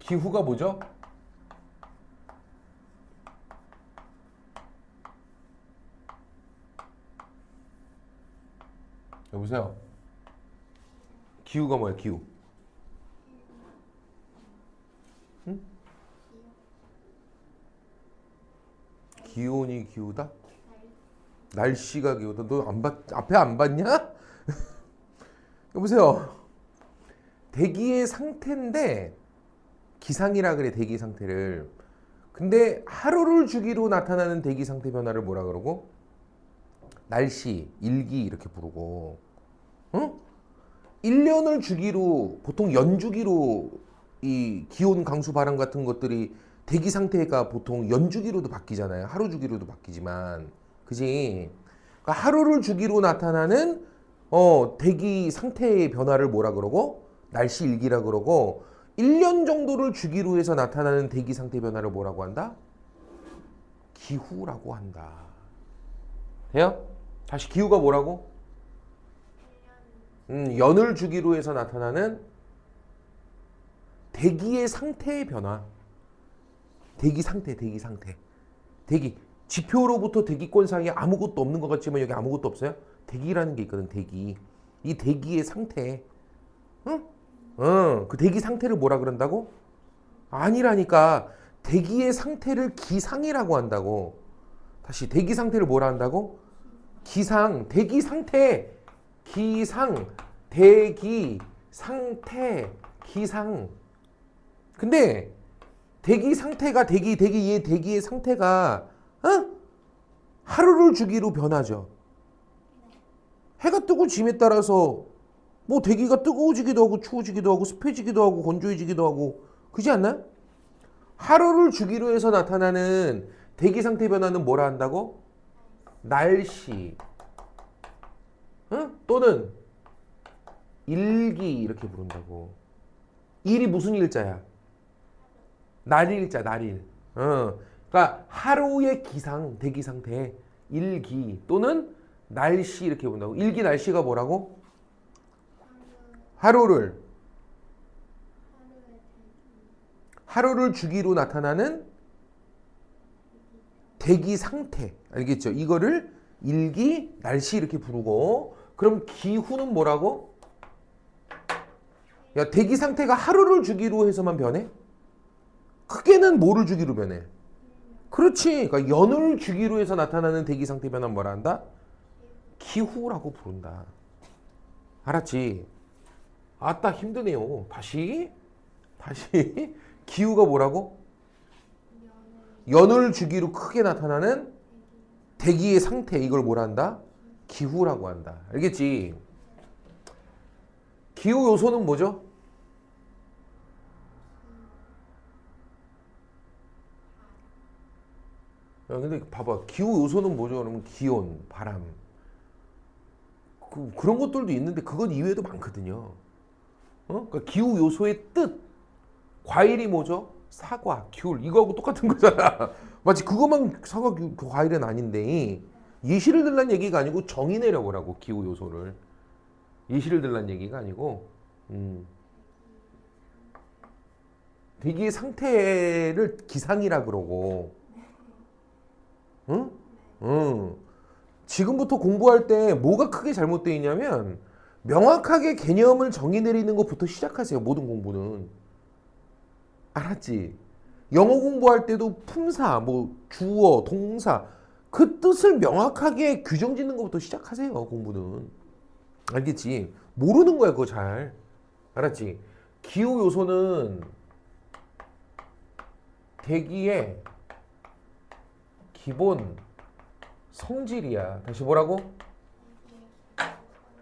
기후가 뭐죠? 여보세요? 기후가 뭐야, 기후? 응? 기온이 기후다? 날씨가 기후다. 너 앞에 안 봤냐? 여보세요? 대기의 상태인데, 기상이라 그래, 대기 상태를. 근데 하루를 주기로 나타나는 대기 상태 변화를 뭐라 그러고? 날씨, 일기 이렇게 부르고, 응? 1년을 주기로, 보통 연주기로 이 기온, 강수, 바람 같은 것들이 대기 상태가 보통 연주기로도 바뀌잖아요. 하루 주기로도 바뀌지만. 그지? 그러니까 하루를 주기로 나타나는 대기 상태의 변화를 뭐라 그러고? 날씨 일기라 그러고, 1년 정도를 주기로 해서 나타나는 대기 상태 변화를 뭐라고 한다? 기후라고 한다. 돼요? 다시 기후가 뭐라고? 연을 주기로 해서 나타나는 대기의 상태의 변화. 대기 상태, 대기 상태. 대기. 지표로부터 대기권상에 아무것도 없는 것 같지만 여기 아무것도 없어요? 대기라는 게 있거든, 대기. 이 대기의 상태. 응? 그 대기 상태를 뭐라 그런다고? 아니라니까. 대기의 상태를 기상이라고 한다고. 다시 대기 상태를 뭐라 한다고? 기상, 대기 상태. 기상, 대기, 상태, 기상. 근데 대기 상태가 얘 대기의 상태가 하루를 주기로 변하죠. 해가 뜨고 짐에 따라서 뭐 대기가 뜨거워지기도 하고 추워지기도 하고 습해지기도 하고 건조해지기도 하고 그렇지 않나요? 하루를 주기로 해서 나타나는 대기 상태 변화는 뭐라 한다고? 날씨. 또는 일기 이렇게 부른다고. 일이 무슨 일자야? 날일자, 날일. 그러니까 하루의 기상, 대기 상태, 일기 또는 날씨 이렇게 본다고. 일기 날씨가 뭐라고? 하루를 주기로 나타나는 대기 상태. 알겠죠? 이거를 일기, 날씨 이렇게 부르고 그럼 기후는 뭐라고? 야, 대기 상태가 하루를 주기로 해서만 변해? 크게는 뭐를 주기로 변해? 그렇지. 그러니까 연을 주기로 해서 나타나는 대기 상태 변화는 뭐라 한다? 기후라고 부른다. 알았지? 아따 힘드네요. 다시. 기후가 뭐라고? 연을 주기로 크게 나타나는 대기의 상태. 이걸 뭐라 한다? 기후라고 한다. 알겠지? 기후 요소는 뭐죠? 야, 근데 봐봐. 기후 요소는 뭐죠? 그러면 기온, 바람. 그런 것들도 있는데 그것 이외에도 많거든요. 그러니까 기후 요소의 뜻. 과일이 뭐죠? 사과, 귤. 이거하고 똑같은 거잖아. 마치 그것만 사과, 귤, 그 과일은 아닌데 예시를 들란 얘기가 아니고 정의 내려보라고 기후 요소를. 예시를 들란 얘기가 아니고 대기의 상태를 기상이라 그러고 응? 응. 지금부터 공부할 때 뭐가 크게 잘못되어 있냐면 명확하게 개념을 정의 내리는 것부터 시작하세요. 모든 공부는. 알았지? 영어 공부할 때도 품사, 뭐 주어, 동사 그 뜻을 명확하게 규정 짓는 것부터 시작하세요. 공부는. 알겠지? 모르는 거야 그거 잘. 알았지? 기후 요소는 대기의 기본 성질이야. 다시 뭐라고?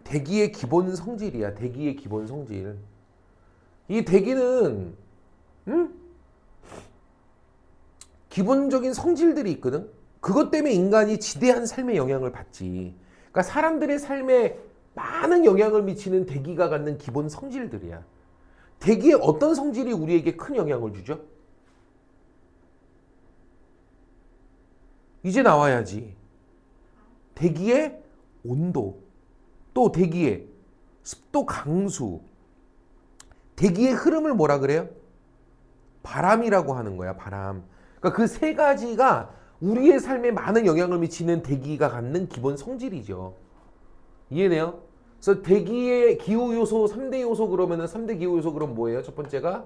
대기의 기본 성질이야. 대기의 기본 성질. 이 대기는 기본적인 성질들이 있거든. 그것 때문에 인간이 지대한 삶에 영향을 받지. 그러니까 사람들의 삶에 많은 영향을 미치는 대기가 갖는 기본 성질들이야. 대기의 어떤 성질이 우리에게 큰 영향을 주죠? 이제 나와야지. 대기의 온도, 또 대기의 습도, 강수, 대기의 흐름을 뭐라 그래요? 바람이라고 하는 거야. 바람. 그러니까 그 세 가지가 우리의 삶에 많은 영향을 미치는 대기가 갖는 기본 성질이죠. 이해돼요? 그래서 대기의 기후 요소 3대 요소 그러면은 3대 기후 요소 그럼 뭐예요? 첫 번째가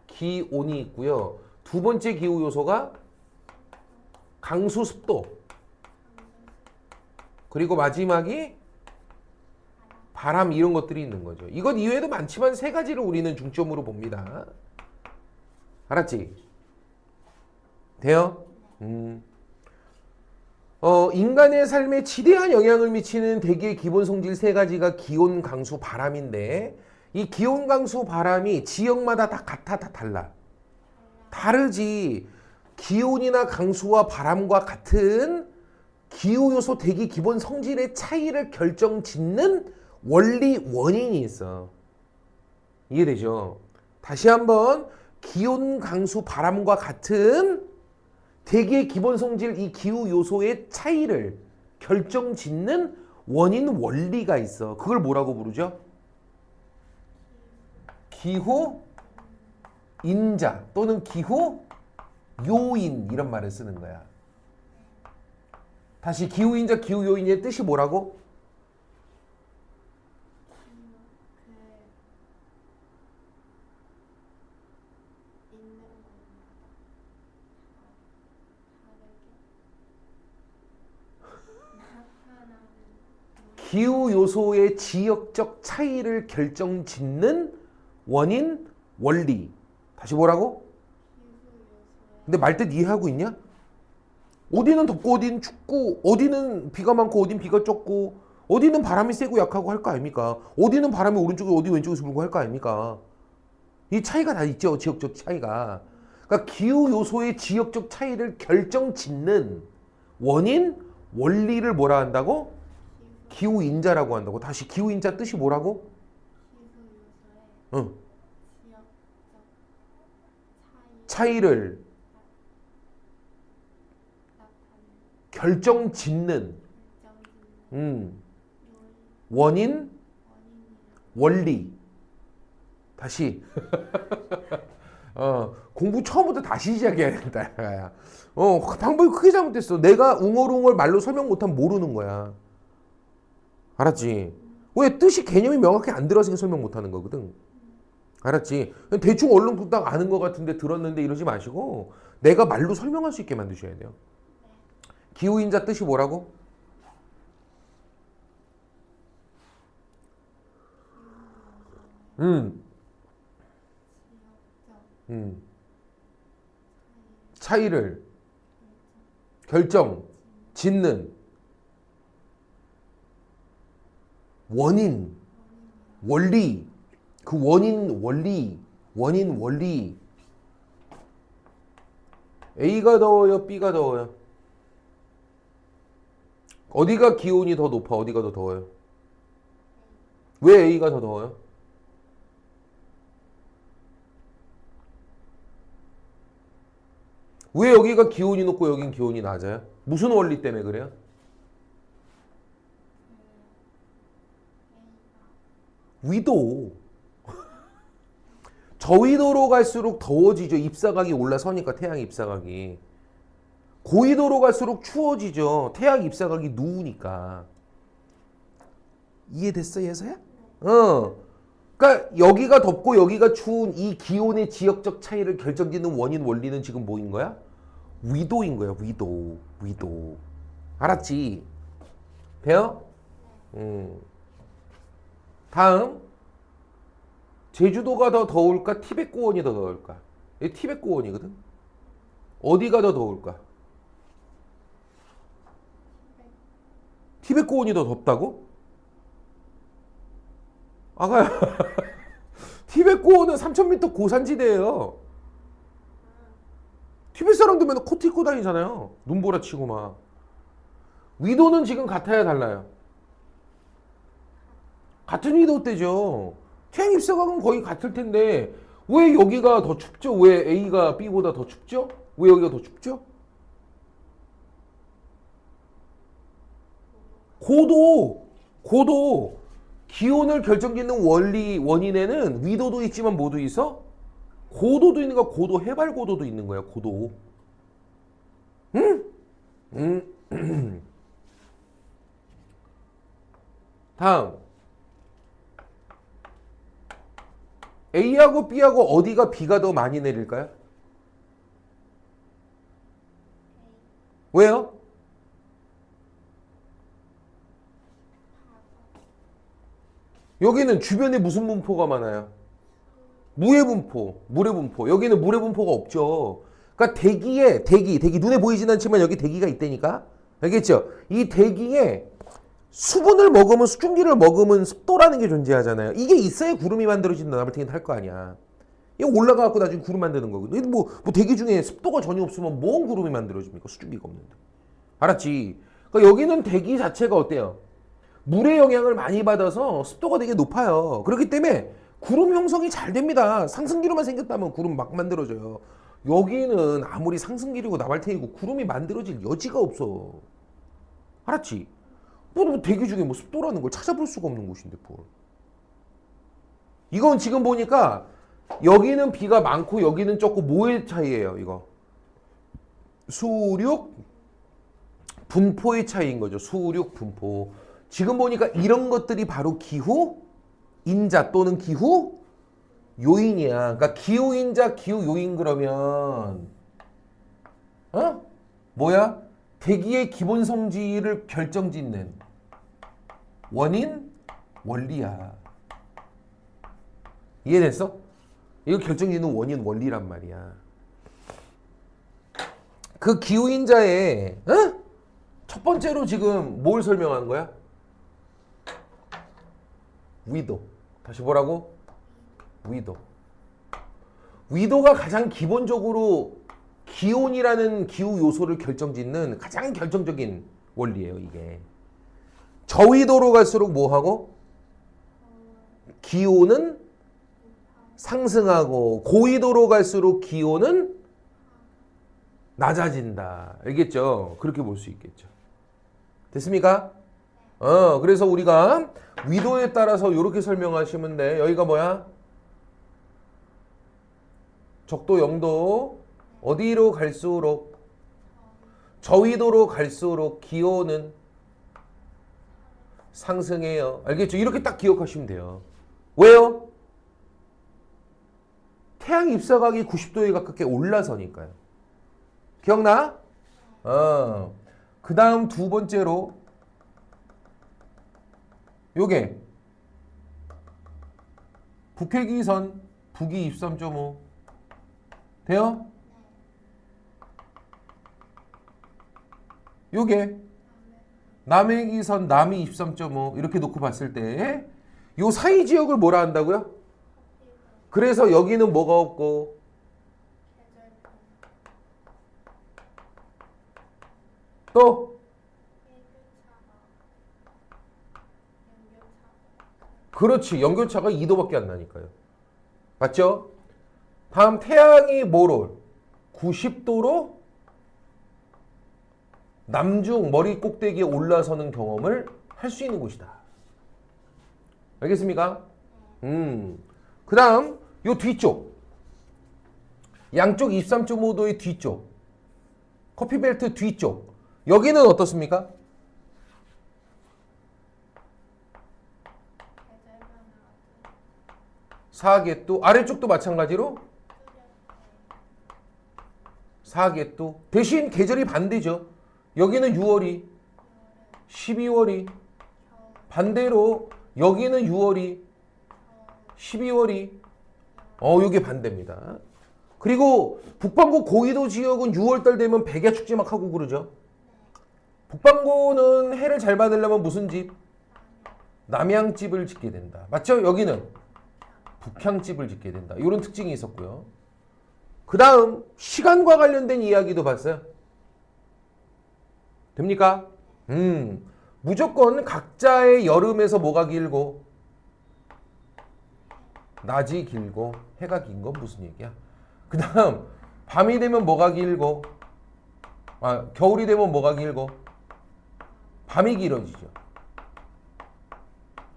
기온이 있고요. 두 번째 기후 요소가 강수 습도. 그리고 마지막이 바람 이런 것들이 있는 거죠. 이것 이외에도 많지만 세 가지를 우리는 중점으로 봅니다. 알았지? 돼요? 인간의 삶에 지대한 영향을 미치는 대기의 기본 성질 세 가지가 기온, 강수, 바람인데 이 기온, 강수, 바람이 지역마다 다 같아, 다 달라. 다르지. 기온이나 강수와 바람과 같은 기후 요소 대기 기본 성질의 차이를 결정짓는 원리, 원인이 있어. 이해되죠? 다시 한번 기온, 강수, 바람과 같은 대기의 기본 성질 이 기후 요소의 차이를 결정짓는 원인 원리가 있어. 그걸 뭐라고 부르죠? 기후 인자 또는 기후 요인 이런 말을 쓰는 거야. 다시 기후 인자, 기후 요인의 뜻이 뭐라고? 기후 요소의 지역적 차이를 결정짓는 원인, 원리. 다시 뭐라고? 근데 말뜻 이해하고 있냐? 어디는 덥고 어디는 춥고 어디는 비가 많고 어디는 비가 적고 어디는 바람이 세고 약하고 할 거 아닙니까? 어디는 바람이 오른쪽에 어디 왼쪽에서 불고 할 거 아닙니까? 이 차이가 다 있죠. 지역적 차이가. 그러니까 기후 요소의 지역적 차이를 결정짓는 원인, 원리를 뭐라 한다고? 기후인자라고 한다고. 다시 기후인자 뜻이 뭐라고? 응. 차이를 결정짓는 원인, 원리. 다시 공부 처음부터 다시 시작해야 된다. 방법이 크게 잘못됐어. 내가 웅얼웅얼 말로 설명 못하면 모르는 거야. 알았지? 왜? 뜻이 개념이 명확히 안 들어서 설명 못하는 거거든. 알았지? 대충 얼렁뚱땅 아는 것 같은데 들었는데 이러지 마시고 내가 말로 설명할 수 있게 만드셔야 돼요. 기후인자 뜻이 뭐라고? 차이를 결정 짓는 원인, 원리. 그 원인, 원리. 원인, 원리. A가 더워요? B가 더워요? 어디가 기온이 더 높아? 어디가 더 더워요? 왜 A가 더 더워요? 왜 여기가 기온이 높고 여긴 기온이 낮아요? 무슨 원리 때문에 그래요? 위도. 저위도로 갈수록 더워지죠. 입사각이 올라서니까 태양 입사각이. 고위도로 갈수록 추워지죠. 태양 입사각이 누우니까. 이해됐어, 예서야? 그러니까 여기가 덥고 여기가 추운 이 기온의 지역적 차이를 결정짓는 원인 원리는 지금 뭐인 거야? 위도인 거야. 위도. 위도. 알았지? 돼요? 다음. 제주도가 더 더울까? 티벳 고원이 더 더울까? 이 티벳 고원이거든. 어디가 더 더울까? 티벳 고원이 더 덥다고? 아가야. 티벳 고원은 3,000m 고산지대예요. 티벳 사람들 맨날 코트 입고 다니잖아요. 눈보라 치고 막. 위도는 지금 같아야 달라요? 같은 위도대죠. 태양 입사각은 거의 같을 텐데 왜 여기가 더 춥죠? 왜 A가 B보다 더 춥죠? 왜 여기가 더 춥죠? 고도. 기온을 결정짓는 원리, 원인에는 위도도 있지만 뭐도 있어? 고도도 있는 거 고도 해발 고도도 있는 거야. 고도. 응? 다음 A하고 B하고 어디가 비가 더 많이 내릴까요? 왜요? 여기는 주변에 무슨 분포가 많아요? 물의 분포. 여기는 물의 분포가 없죠. 그러니까 대기 눈에 보이진 않지만 여기 대기가 있다니까. 알겠죠? 이 대기에 수분을 먹으면 수증기를 먹으면 습도라는 게 존재하잖아요. 이게 있어야 구름이 만들어진다. 나발탱이는 할 거 아니야. 이거 올라가갖고 나중에 구름 만드는 거거든. 뭐 대기 중에 습도가 전혀 없으면 뭔 구름이 만들어집니까? 수증기가 없는데. 알았지? 그러니까 여기는 대기 자체가 어때요? 물의 영향을 많이 받아서 습도가 되게 높아요. 그렇기 때문에 구름 형성이 잘 됩니다. 상승기로만 생겼다면 구름 막 만들어져요. 여기는 아무리 상승기류고 나발탱이고 구름이 만들어질 여지가 없어. 알았지? 뭐 대기 중에 뭐 습도라는 걸 찾아볼 수가 없는 곳인데 뭘. 이건 지금 보니까 여기는 비가 많고 여기는 적고 뭐의 차이예요, 이거? 수륙 분포의 차이인 거죠. 수륙 분포. 지금 보니까 이런 것들이 바로 기후 인자 또는 기후 요인이야. 그러니까 기후 인자, 기후 요인 그러면 뭐야? 대기의 기본 성질을 결정짓는 원인 원리야. 이해됐어? 이거 결정짓는 원인 원리란 말이야. 그 기후 인자의 첫 번째로 지금 뭘 설명한 거야? 위도. 다시 보라고? 위도. 위도가 가장 기본적으로 기온이라는 기후 요소를 결정짓는 가장 결정적인 원리예요, 이게. 저위도로 갈수록 뭐 하고? 기온은 상승하고 고위도로 갈수록 기온은 낮아진다. 알겠죠? 그렇게 볼 수 있겠죠. 됐습니까? 그래서 우리가 위도에 따라서 이렇게 설명하시면 돼. 여기가 뭐야? 적도 0도 어디로 갈수록 저위도로 갈수록 기온은 상승해요. 알겠죠? 이렇게 딱 기억하시면 돼요. 왜요? 태양 입사각이 90도에 가깝게 올라서니까요. 기억나? 그 다음 두 번째로 요게 북회기선 북위 23.5 돼요? 요게 남해기선 남이 23.5 이렇게 놓고 봤을 때 요 사이 지역을 뭐라 한다고요? 그래서 여기는 뭐가 없고 또 그렇지. 연결차가 2도밖에 안 나니까요. 맞죠? 다음 태양이 뭐로? 90도로 남중 머리 꼭대기에 올라서는 경험을 할 수 있는 곳이다. 알겠습니까? 그 다음 요 뒤쪽 양쪽 23.5도의 뒤쪽 커피벨트 뒤쪽 여기는 어떻습니까? 사계도 아래쪽도 마찬가지로 사계도 대신 계절이 반대죠. 여기는 6월이 12월이 반대로 여기는 6월이 12월이 요게 반대입니다. 그리고 북반구 고위도 지역은 6월달 되면 백야축제 막 하고 그러죠. 북반구는 해를 잘 받으려면 무슨 집? 남향집을 짓게 된다. 맞죠? 여기는 북향집을 짓게 된다. 이런 특징이 있었고요. 그 다음 시간과 관련된 이야기도 봤어요. 됩니까? 무조건 각자의 여름에서 뭐가 길고 낮이 길고 해가 긴 건 무슨 얘기야? 그 다음 밤이 되면 뭐가 길고 겨울이 되면 뭐가 길고 밤이 길어지죠.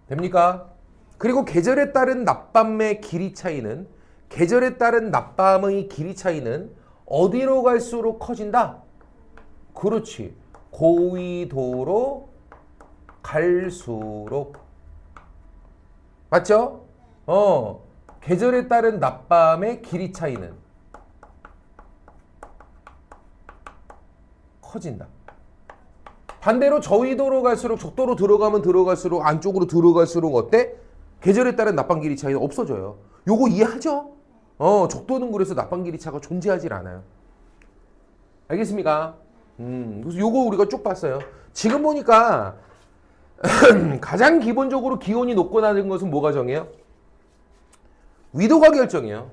됩니까? 그리고 계절에 따른 낮밤의 길이 차이는 계절에 따른 낮밤의 길이 차이는 어디로 갈수록 커진다? 그렇지. 고위도로 갈수록. 맞죠? 계절에 따른 낮밤의 길이 차이는 커진다. 반대로 저위도로 갈수록 적도로 들어가면 들어갈수록 안쪽으로 들어갈수록 어때? 계절에 따른 낮밤 길이 차이는 없어져요. 요거 이해하죠? 적도는 그래서 낮밤 길이 차가 존재하질 않아요. 알겠습니까? 그래서 요거 우리가 쭉 봤어요. 지금 보니까 가장 기본적으로 기온이 높고 낮은 것은 뭐가 정해요? 위도가 결정해요.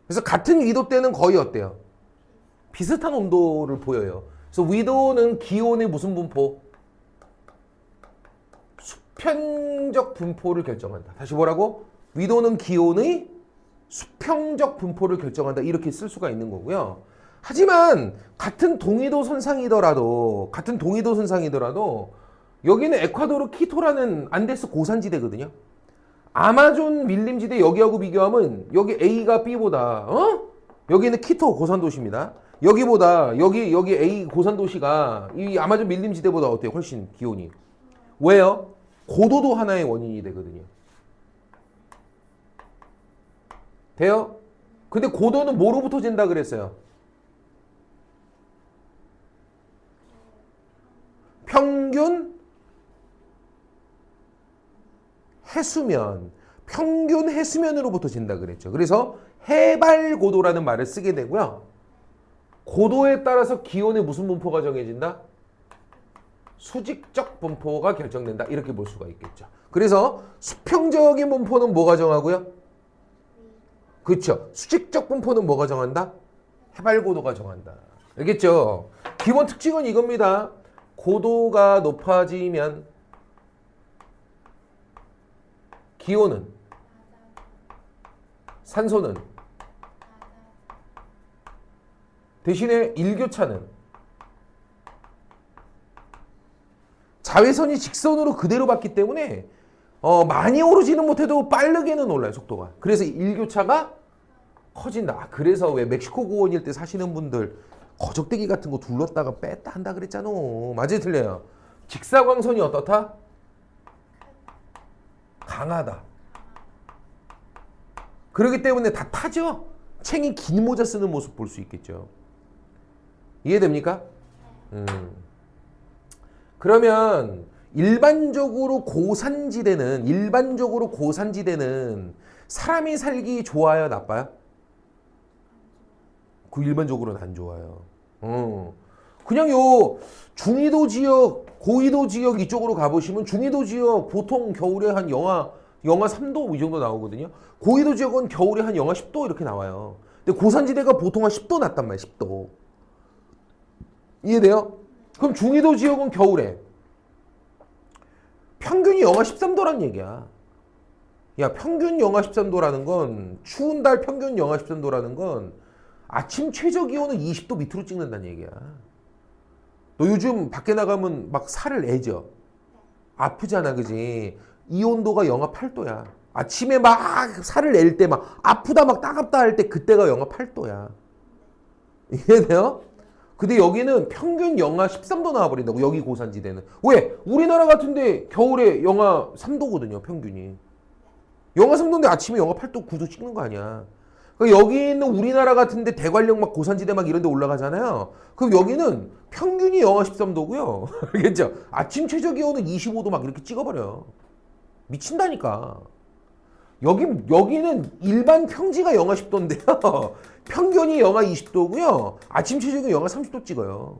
그래서 같은 위도 때는 거의 어때요? 비슷한 온도를 보여요. 그래서 위도는 기온의 무슨 분포? 수평적 분포를 결정한다. 다시 뭐라고? 위도는 기온의 수평적 분포를 결정한다. 이렇게 쓸 수가 있는 거고요. 하지만 같은 동위도 선상이더라도 여기는 에콰도르 키토라는 안데스 고산지대거든요. 아마존 밀림지대 여기하고 비교하면 여기 A가 B보다 여기는 키토 고산도시입니다. 여기보다 여기 A 고산도시가 이 아마존 밀림지대보다 어때요? 훨씬 기온이. 왜요? 고도도 하나의 원인이 되거든요. 돼요? 근데 고도는 뭐로부터 잰다 그랬어요? 평균 해수면, 평균 해수면으로부터 진다 그랬죠. 그래서 해발 고도라는 말을 쓰게 되고요. 고도에 따라서 기온의 무슨 분포가 정해진다? 수직적 분포가 결정된다. 이렇게 볼 수가 있겠죠. 그래서 수평적인 분포는 뭐가 정하고요? 그렇죠. 수직적 분포는 뭐가 정한다? 해발 고도가 정한다. 알겠죠? 기본 특징은 이겁니다. 고도가 높아지면 기온은, 산소는, 대신에 일교차는 자외선이 직선으로 그대로 받기 때문에 많이 오르지는 못해도 빠르게는 올라요, 속도가. 그래서 일교차가 커진다. 그래서 왜 멕시코 고원일 때 사시는 분들 거적대기 같은 거 둘렀다가 뺐다 한다 그랬잖아. 맞아요, 틀려요? 직사광선이 어떻다? 강하다. 그렇기 때문에 다 타죠. 챙이 긴 모자 쓰는 모습 볼 수 있겠죠. 이해됩니까? 그러면 일반적으로 고산지대는 사람이 살기 좋아요, 나빠요? 그 일반적으로는 안 좋아요. 그냥 요 중위도 지역, 고위도 지역 이쪽으로 가보시면 중위도 지역 보통 겨울에 한 영하 3도 이 정도 나오거든요. 고위도 지역은 겨울에 한 영하 10도 이렇게 나와요. 근데 고산지대가 보통 한 10도 났단 말이에요. 10도. 이해돼요? 그럼 중위도 지역은 겨울에 평균이 영하 13도란 얘기야. 야, 평균 영하 13도라는 건, 추운 달 평균 영하 13도라는 건 아침 최저 기온은 20도 밑으로 찍는다는 얘기야. 너 요즘 밖에 나가면 막 살을 애죠? 아프잖아, 그지? 이 온도가 영하 8도야. 아침에 막 살을 낼 때 막 아프다 막 따갑다 할 때 그때가 영하 8도야. 이해돼요? 근데 여기는 평균 영하 13도 나와버린다고, 여기 고산지대는. 왜? 우리나라 같은데 겨울에 영하 3도거든요, 평균이. 영하 3도인데 아침에 영하 8도, 9도 찍는 거 아니야. 그러니까 여기 있는 우리나라 같은데 대관령 막 고산지대 막 이런 데 올라가잖아요. 그럼 여기는 평균이 영하 13도고요. 알겠죠? 아침 최저 기온은 25도 막 이렇게 찍어버려요. 미친다니까. 여기는 일반 평지가 영하 10도인데요. 평균이 영하 20도고요. 아침 최저는 영하 30도 찍어요.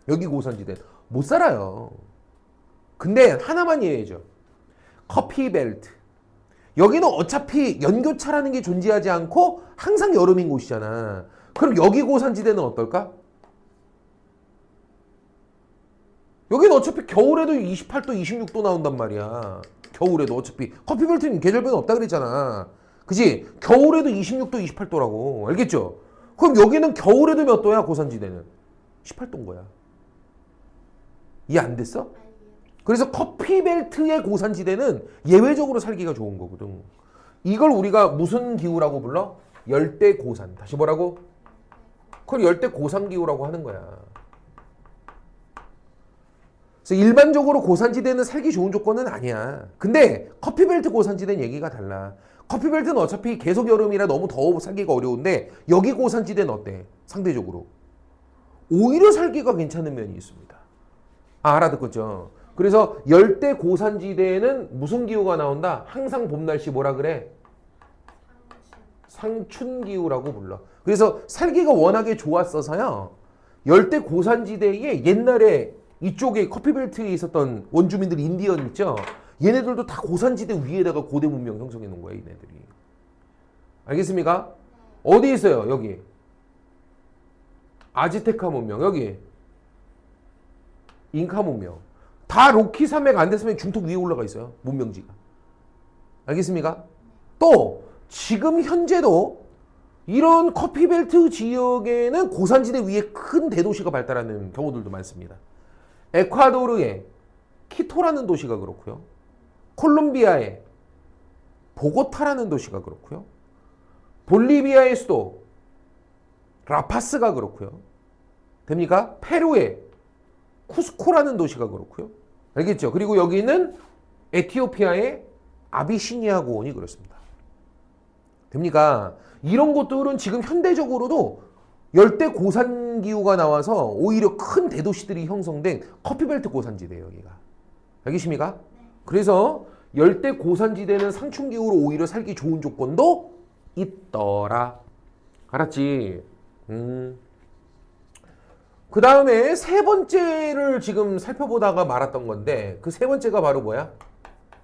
여기 고산지대. 못 살아요. 근데 하나만 이해해줘. 커피 벨트. 여기는 어차피 연교차라는 게 존재하지 않고 항상 여름인 곳이잖아. 그럼 여기 고산지대는 어떨까? 여기는 어차피 겨울에도 28도, 26도 나온단 말이야. 겨울에도 어차피. 커피벨트는 계절변 없다 그랬잖아. 그지? 겨울에도 26도, 28도라고. 알겠죠? 그럼 여기는 겨울에도 몇 도야, 고산지대는? 18도인 거야. 이해 안 됐어? 그래서 커피벨트의 고산지대는 예외적으로 살기가 좋은 거거든. 이걸 우리가 무슨 기후라고 불러? 열대 고산. 다시 뭐라고? 그걸 열대 고산기후라고 하는 거야. 그래서 일반적으로 고산지대는 살기 좋은 조건은 아니야. 근데 커피벨트 고산지대는 얘기가 달라. 커피벨트는 어차피 계속 여름이라 너무 더워 살기가 어려운데 여기 고산지대는 어때? 상대적으로. 오히려 살기가 괜찮은 면이 있습니다. 알아듣겠죠? 그래서 열대 고산지대에는 무슨 기후가 나온다? 항상 봄 날씨 뭐라 그래? 상춘기후라고 불러. 그래서 살기가 워낙에 좋았어서요. 열대 고산지대에 옛날에 이쪽에 커피벨트에 있었던 원주민들 인디언 있죠? 얘네들도 다 고산지대 위에다가 고대 문명 형성해 놓은 거야, 얘네들이. 알겠습니까? 어디 있어요? 여기. 아즈테카 문명. 여기. 잉카 문명. 다 로키 산맥 안 됐으면 중턱 위에 올라가 있어요. 문명지가. 알겠습니까? 또 지금 현재도 이런 커피벨트 지역에는 고산지대 위에 큰 대도시가 발달하는 경우들도 많습니다. 에콰도르의 키토라는 도시가 그렇고요. 콜롬비아의 보고타라는 도시가 그렇고요. 볼리비아의 수도 라파스가 그렇고요. 됩니까? 페루의 쿠스코라는 도시가 그렇고요. 알겠죠? 그리고 여기는 에티오피아의 아비시니아 고원이 그렇습니다. 됩니까? 이런 곳들은 지금 현대적으로도 열대 고산 기후가 나와서 오히려 큰 대도시들이 형성된 커피벨트 고산지대예요, 여기가. 알겠습니까? 그래서 열대 고산지대는 상충 기후로 오히려 살기 좋은 조건도 있더라. 알았지? 그 다음에 세 번째를 지금 살펴보다가 말았던 건데 그 세 번째가 바로 뭐야?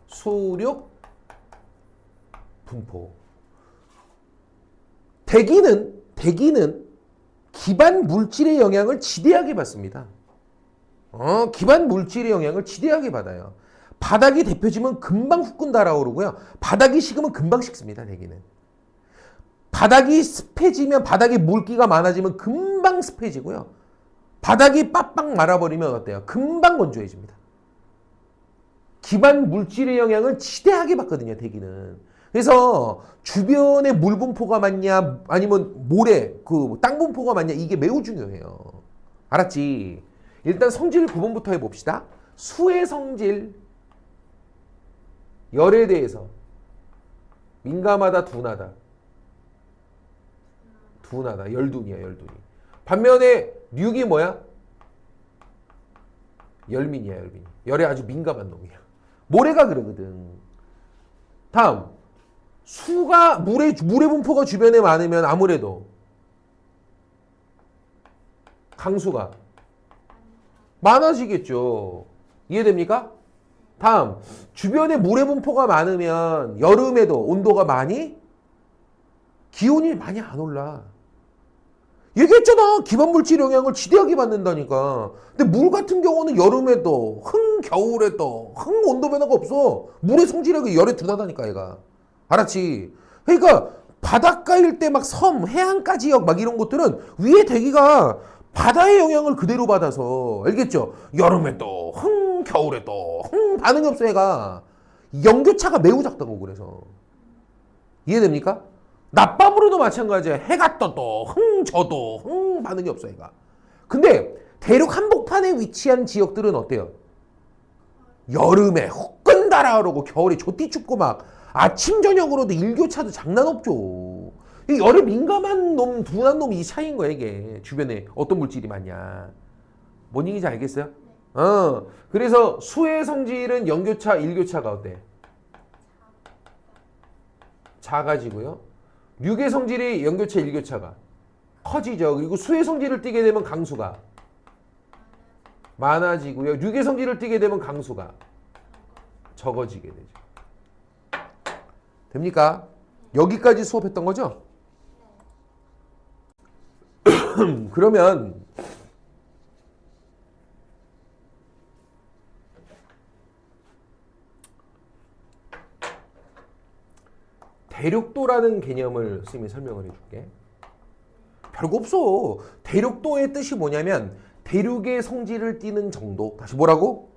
수륙 분포. 대기는 기반 물질의 영향을 지대하게 받습니다. 기반 물질의 영향을 지대하게 받아요. 바닥이 데펴지면 금방 후끈 달아오르고요. 바닥이 식으면 금방 식습니다, 대기는. 바닥이 습해지면, 바닥에 물기가 많아지면 금방 습해지고요. 바닥이 빡빡 말아버리면 어때요? 금방 건조해집니다. 기반 물질의 영향을 지대하게 받거든요, 대기는. 그래서 주변에 물 분포가 많냐 아니면 모래, 땅 분포가 많냐 이게 매우 중요해요. 알았지? 일단 성질 구분부터 해봅시다. 수의 성질, 열에 대해서 민감하다, 둔하다. 둔하다, 열둔이야, 열둔이. 반면에 류기 뭐야? 열민이야, 열민. 열에 아주 민감한 놈이야. 모래가 그러거든. 다음. 수가 물의 분포가 주변에 많으면 아무래도 강수가 많아지겠죠. 이해됩니까? 다음, 주변에 물의 분포가 많으면 여름에도 온도가 기온이 많이 안 올라. 얘기했잖아. 기반 물질 영향을 지대하게 받는다니까. 근데 물 같은 경우는 여름에도 겨울에도 온도 변화가 없어. 물의 성질력이 열에 둔하다니까 얘가. 알았지? 그러니까 바닷가일 때 막 섬, 해안가 지역 막 이런 것들은 위에 대기가 바다의 영향을 그대로 받아서 알겠죠? 여름에도 겨울에도 반응이 없어 얘가. 연교차가 매우 작다고 그래서. 이해됩니까? 낮밤으로도 마찬가지야. 해가 떠도 져도 반응이 없어 얘가. 근데 대륙 한복판에 위치한 지역들은 어때요? 여름에 후끈 달아오르고 겨울에 조띠 춥고 막 아침 저녁으로도 일교차도 장난 없죠. 열에 민감한 놈, 둔한 놈이 이 차이인 거야 이게. 주변에 어떤 물질이 많냐. 뭔 얘기인지 알겠어요? 그래서 수의 성질은 연교차, 일교차가 어때? 작아지고요. 류의 성질이 연교차, 일교차가 커지죠. 그리고 수의 성질을 띠게 되면 강수가 많아지고요. 류의 성질을 띠게 되면 강수가 적어지게 되죠. 됩니까? 여기까지 수업했던 거죠? 그러면 대륙도라는 개념을 선생님이 설명을 해줄게. 별거 없어. 대륙도의 뜻이 뭐냐면 대륙의 성질을 띠는 정도. 다시 뭐라고?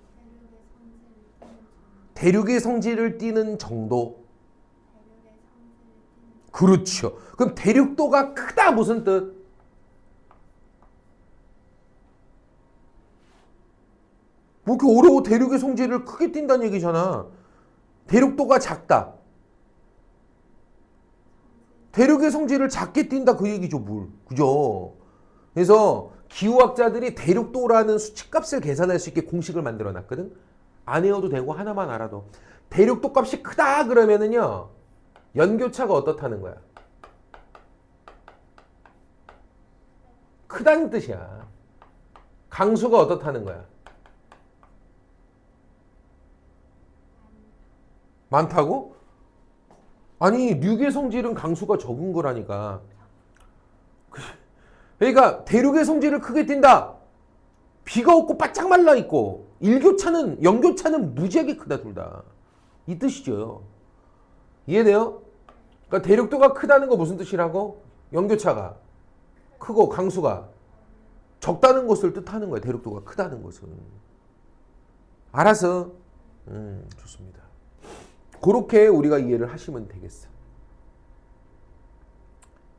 대륙의 성질을 띠는 정도. 그렇죠. 그럼 대륙도가 크다 무슨 뜻? 뭐 이렇게 어려워. 대륙의 성질을 크게 띈다는 얘기잖아. 대륙도가 작다. 대륙의 성질을 작게 띈다 그 얘기죠, 물. 그죠? 그래서 기후학자들이 대륙도라는 수치값을 계산할 수 있게 공식을 만들어 놨거든. 안 외워도 되고 하나만 알아도. 대륙도 값이 크다 그러면은요. 연교차가 어떻다는 거야? 크다는 뜻이야. 강수가 어떻다는 거야? 많다고? 아니, 류의 성질은 강수가 적은 거라니까. 그러니까 대륙의 성질을 크게 띈다. 비가 없고 바짝 말라 있고 일교차는 연교차는 무지하게 크다 둘 다. 이 뜻이죠. 이해돼요? 그러니까 대륙도가 크다는 거 무슨 뜻이라고? 연교차가 크고 강수가 적다는 것을 뜻하는 거예요. 대륙도가 크다는 것은. 알아서 좋습니다. 그렇게 우리가 이해를 하시면 되겠어.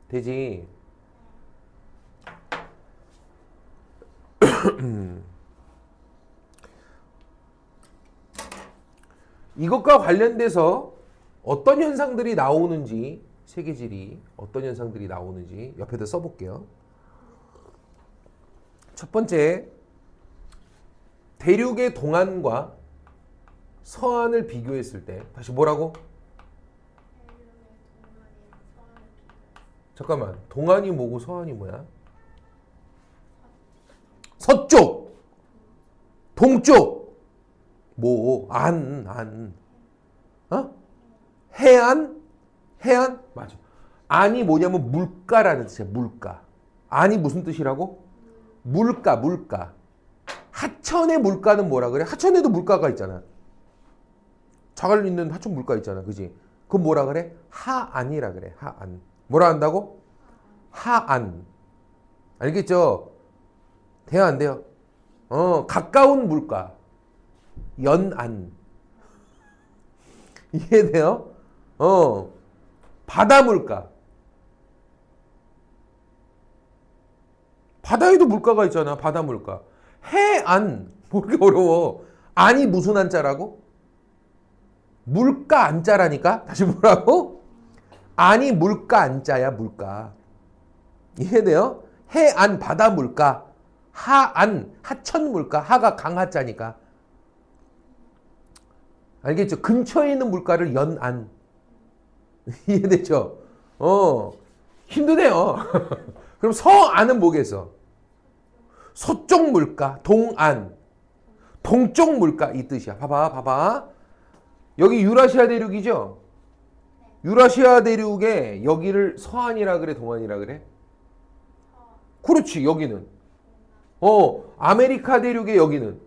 되지? 이것과 관련돼서 어떤 현상들이 나오는지, 세계질이 어떤 현상들이 나오는지 옆에다 써볼게요. 첫 번째, 대륙의 동안과 서안을 비교했을 때, 다시 뭐라고? 잠깐만, 동안이 뭐고 서안이 뭐야? 서쪽, 동쪽, 뭐, 어? 해안? 해안? 맞아. 안이 뭐냐면 물가라는 뜻이야, 물가. 안이 무슨 뜻이라고? 물가. 하천의 물가는 뭐라 그래? 하천에도 물가가 있잖아. 자갈 있는 하천 물가 있잖아, 그지? 그건 뭐라 그래? 하안이라 그래, 하안. 뭐라 한다고? 하안. 알겠죠? 돼요, 안 돼요? 가까운 물가. 연안. 이해돼요? 바다 물가. 바다에도 물가가 있잖아, 바다 물가. 해안. 뭐 이렇게 어려워. 안이 무슨 안자라고? 물가 안자라니까? 다시 뭐라고? 안이 물가 안자야, 물가. 이해돼요? 해안 바다 물가. 하안 하천 물가. 하가 강하자니까. 알겠죠? 근처에 있는 물가를 연안. 이해되죠? 힘드네요. 그럼 서안은 뭐겠어? 서쪽 물가, 동안. 동쪽 물가 이 뜻이야. 봐봐. 여기 유라시아 대륙이죠? 유라시아 대륙에 여기를 서안이라 그래, 동안이라 그래? 그렇지, 여기는. 아메리카 대륙의 여기는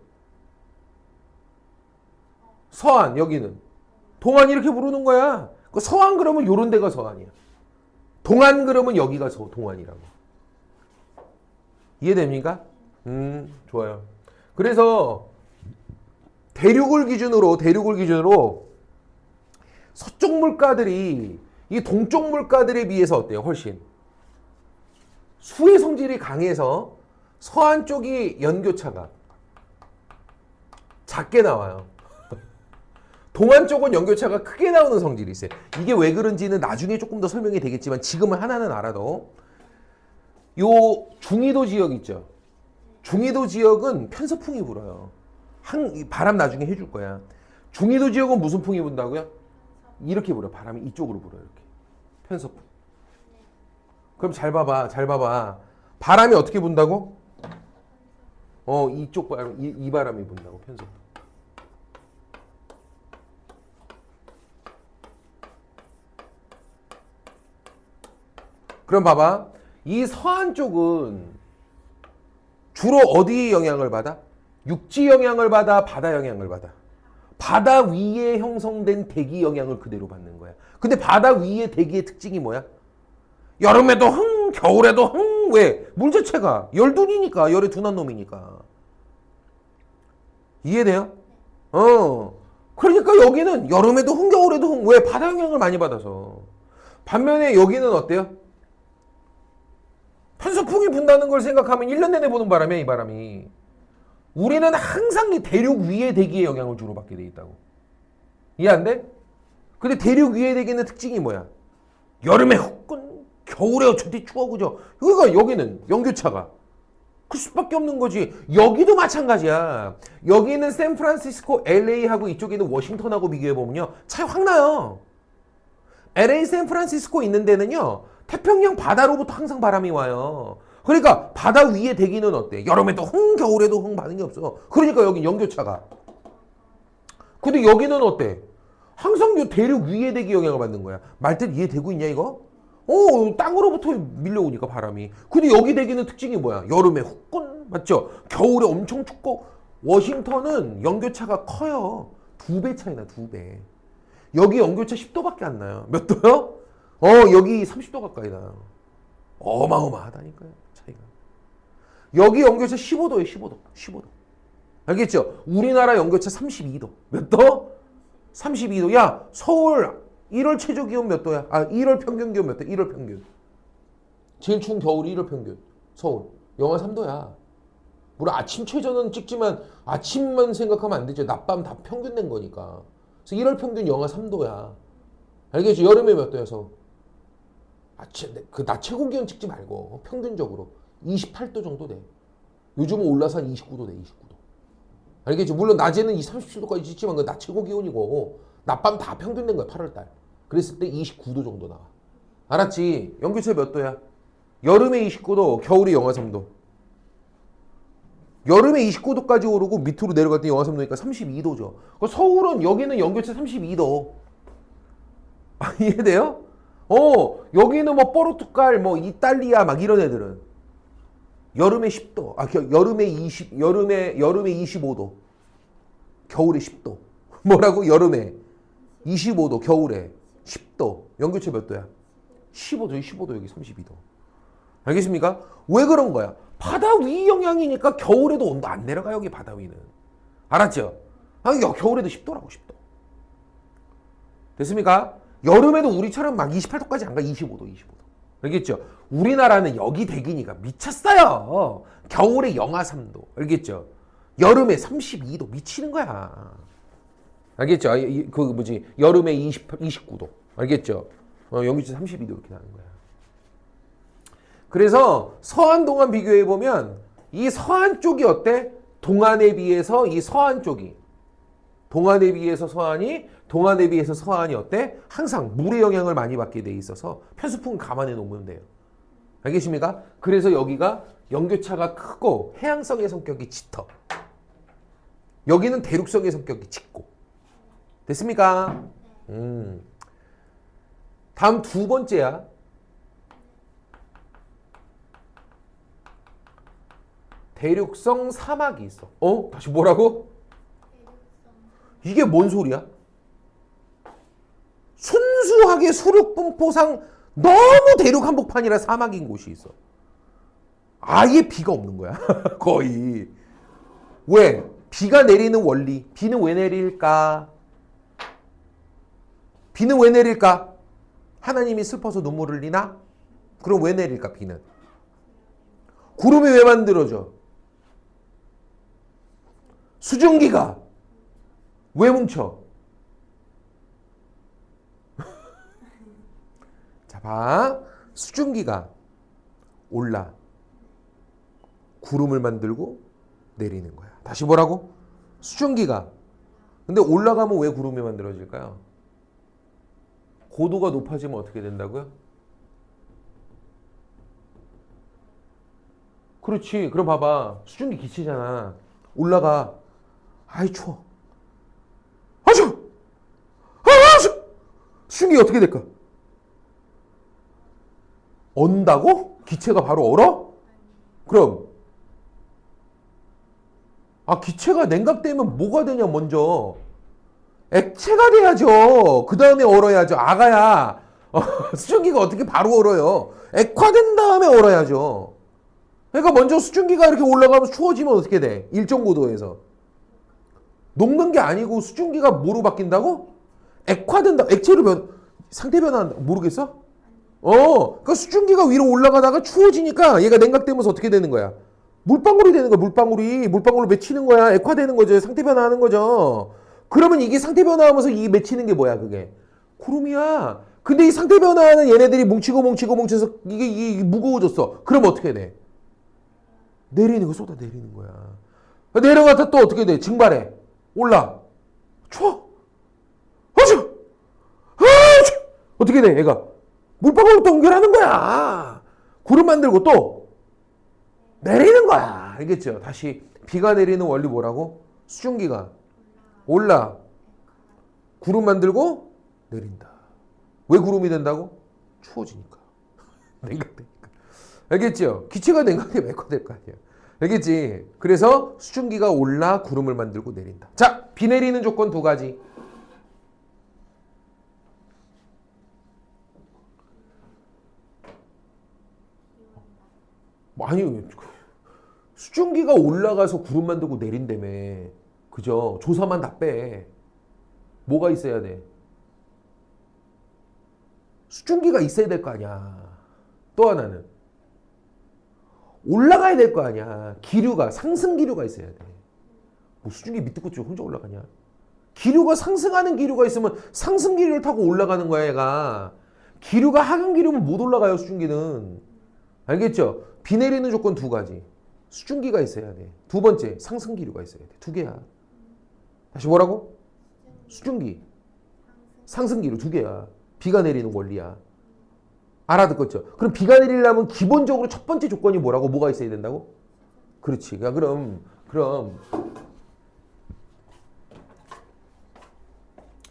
서안, 여기는 동안 이렇게 부르는 거야. 서안 그러면 요런 데가 서안이야. 동안 그러면 여기가 동안이라고. 이해됩니까? 좋아요. 그래서 대륙을 기준으로 서쪽 물가들이 이 동쪽 물가들에 비해서 어때요? 훨씬 수의 성질이 강해서 서안 쪽이 연교차가 작게 나와요. 동안 쪽은 연교차가 크게 나오는 성질이 있어요. 이게 왜 그런지는 나중에 조금 더 설명이 되겠지만 지금은 하나는 알아도 요 중위도 지역 있죠. 중위도 지역은 편서풍이 불어요. 바람 나중에 해줄 거야. 중위도 지역은 무슨 풍이 분다고요? 이렇게 불어. 바람이 이쪽으로 불어요. 이렇게. 편서풍. 그럼 잘 봐봐. 바람이 어떻게 분다고? 이쪽 바람, 이 바람이 분다고. 편서풍. 그럼 봐봐. 이 서안 쪽은 주로 어디 영향을 받아? 육지 영향을 받아? 바다 영향을 받아? 바다 위에 형성된 대기 영향을 그대로 받는 거야. 근데 바다 위의 대기의 특징이 뭐야? 여름에도 흥, 겨울에도 흥. 왜? 물 자체가 열둔이니까. 열의 둔한 놈이니까. 이해돼요? 그러니까 여기는 여름에도 흥, 겨울에도 흥. 왜? 바다 영향을 많이 받아서. 반면에 여기는 어때요? 편서풍이 분다는 걸 생각하면 1년 내내 보는 바람에 이 바람이. 우리는 항상 이 대륙 위의 대기의 영향을 주로 받게 돼 있다고. 이해 안 돼? 근데 대륙 위의 대기는 특징이 뭐야? 여름에 후끈, 겨울에 어차피 추워, 그죠? 그러니까 여기는 연교차가 클 수밖에 없는 거지. 여기도 마찬가지야. 여기는 샌프란시스코, LA하고 이쪽에는 워싱턴하고 비교해보면요. 차이 확 나요. LA, 샌프란시스코 있는 데는요. 태평양 바다로부터 항상 바람이 와요. 그러니까 바다 위의 대기는 어때? 여름에도 흥, 겨울에도 흥 반응이 없어. 그러니까 여기 연교차가. 근데 여기는 어때? 항상 요 대륙 위의 대기 영향을 받는 거야. 말뜻 이해되고 있냐 이거? 땅으로부터 밀려오니까 바람이. 근데 여기 대기는 특징이 뭐야? 여름에 후끈, 맞죠? 겨울에 엄청 춥고. 워싱턴은 연교차가 커요. 2배 차이 나, 2배. 여기 연교차 10도밖에 안 나요. 몇 도요? 여기 30도 가까이 나요. 어마어마하다니까요, 차이가. 여기 연교차 15도예요, 15도. 15도. 알겠죠? 우리나라 연교차 32도. 몇 도? 32도. 야, 서울 1월 최저 기온 몇 도야? 1월 평균 기온 몇 도? 1월 평균. 제일 추운 겨울이 1월 평균. 서울. 영하 3도야. 물론 아침 최저는 찍지만 아침만 생각하면 안 되죠. 낮밤 다 평균 낸 거니까. 그래서 1월 평균 영하 3도야. 알겠죠? 여름에 몇 도야, 서울? 낮 최고 기온 찍지 말고 평균적으로 28도 정도 돼. 요즘은 올라서 한 29도 돼, 29도. 알겠죠? 물론 낮에는 37도까지 찍지만 그 낮 최고 기온이고 낮밤 다 평균 낸 거야, 8월달. 그랬을 때 29도 정도 나와. 알았지? 연교차 몇 도야? 여름에 29도, 겨울에 영하 3도. 여름에 29도까지 오르고 밑으로 내려갈 때 영하 3도니까 32도죠. 서울은 여기는 연교차 32도. 이해돼요? 여기는 뭐 포르투갈, 뭐 이탈리아 막 이런 애들은 여름에 10도, 여름에 25도, 겨울에 10도. 뭐라고? 여름에 25도, 겨울에 10도. 연교차 몇 도야? 15도, 15도, 여기 32도. 알겠습니까? 왜 그런 거야? 바다 위 영향이니까 겨울에도 온도 안 내려가, 여기 바다 위는. 알았죠? 겨울에도 10도라고, 10도. 됐습니까? 여름에도 우리처럼 막 28도까지 안 가. 25도, 25도. 알겠죠? 우리나라는 여기 대기니까 미쳤어요. 겨울에 영하 3도. 알겠죠? 여름에 32도. 미치는 거야. 알겠죠? 여름에 29도. 알겠죠? 여기 32도 이렇게 나는 거야. 그래서 서한 동안 비교해보면 이 서한 쪽이 어때? 동안에 비해서 이 서한 쪽이. 동안에 비해서 서한이, 동안에 비해서 서한이 어때? 항상 물의 영향을 많이 받게 돼 있어서 편수풍은 감안해 놓으면 돼요. 알겠습니까? 그래서 여기가 연교차가 크고 해양성의 성격이 짙어. 여기는 대륙성의 성격이 짙고. 됐습니까? 다음 두 번째야. 대륙성 사막이 있어. 다시 뭐라고? 이게 뭔 소리야? 순수하게 수륙 분포상 너무 대륙 한복판이라 사막인 곳이 있어. 아예 비가 없는 거야. 거의. 왜? 비가 내리는 원리. 비는 왜 내릴까? 비는 왜 내릴까? 하나님이 슬퍼서 눈물을 흘리나? 그럼 왜 내릴까, 비는? 구름이 왜 만들어져? 수증기가 왜 뭉쳐? 자, 봐. 수증기가 올라. 구름을 만들고 내리는 거야. 다시 뭐라고? 수증기가. 근데 올라가면 왜 구름이 만들어질까요? 고도가 높아지면 어떻게 된다고요? 그렇지. 그럼 봐봐. 수증기 기체잖아. 올라가. 아이 추워. 아주. 수증기가 어떻게 될까? 언다고? 기체가 바로 얼어? 그럼 기체가 냉각되면 뭐가 되냐 먼저? 액체가 돼야죠. 그 다음에 얼어야죠. 아가야. 수증기가 어떻게 바로 얼어요? 액화된 다음에 얼어야죠. 그러니까 먼저 수증기가 이렇게 올라가면 추워지면 어떻게 돼? 일정 고도에서. 녹는 게 아니고 수증기가 뭐로 바뀐다고? 액화된다. 액체로 상태 변화한다. 모르겠어? 그러니까 수증기가 위로 올라가다가 추워지니까 얘가 냉각되면서 어떻게 되는 거야? 물방울이 되는 거야. 물방울로 맺히는 거야. 액화되는 거죠. 상태 변화하는 거죠. 그러면 이게 상태 변화하면서 이 맺히는 게 뭐야? 그게 구름이야. 근데 이 상태 변화하는 얘네들이 뭉쳐서 이게 무거워졌어. 그럼 어떻게 돼? 내리는 거 쏟아 내리는 거야. 내려갔다 또 어떻게 돼? 증발해. 올라. 추워. 아주. 어떻게 돼? 얘가 물방울로 또 연결하는 거야. 구름 만들고 또 내리는 거야. 알겠죠? 다시 비가 내리는 원리 뭐라고? 수증기가 올라. 구름 만들고 내린다. 왜 구름이 된다고? 추워지니까. 냉각되니까. 알겠죠? 기체가 냉각되면 액화될 거 아니야. 알겠지? 그래서 수증기가 올라 구름을 만들고 내린다. 자, 비 내리는 조건 두 가지. 아니, 수증기가 올라가서 구름 만들고 내린다며. 그죠? 조사만 다 빼. 뭐가 있어야 돼? 수증기가 있어야 될 거 아니야. 또 하나는 올라가야 될 거 아니야. 기류가, 상승 기류가 있어야 돼. 뭐 수증기 밑에 끝으로 혼자 올라가냐? 기류가 상승하는 기류가 있으면 상승 기류를 타고 올라가는 거야, 얘가. 기류가 하강 기류면 못 올라가요, 수증기는. 알겠죠? 비 내리는 조건 두 가지. 수증기가 있어야 돼. 두 번째, 상승 기류가 있어야 돼. 두 개야. 다시 뭐라고? 수증기, 상승 기류 두 개야. 비가 내리는 원리야. 알아듣겠죠? 그럼 비가 내리려면 기본적으로 첫 번째 조건이 뭐라고? 뭐가 있어야 된다고? 그렇지. 그럼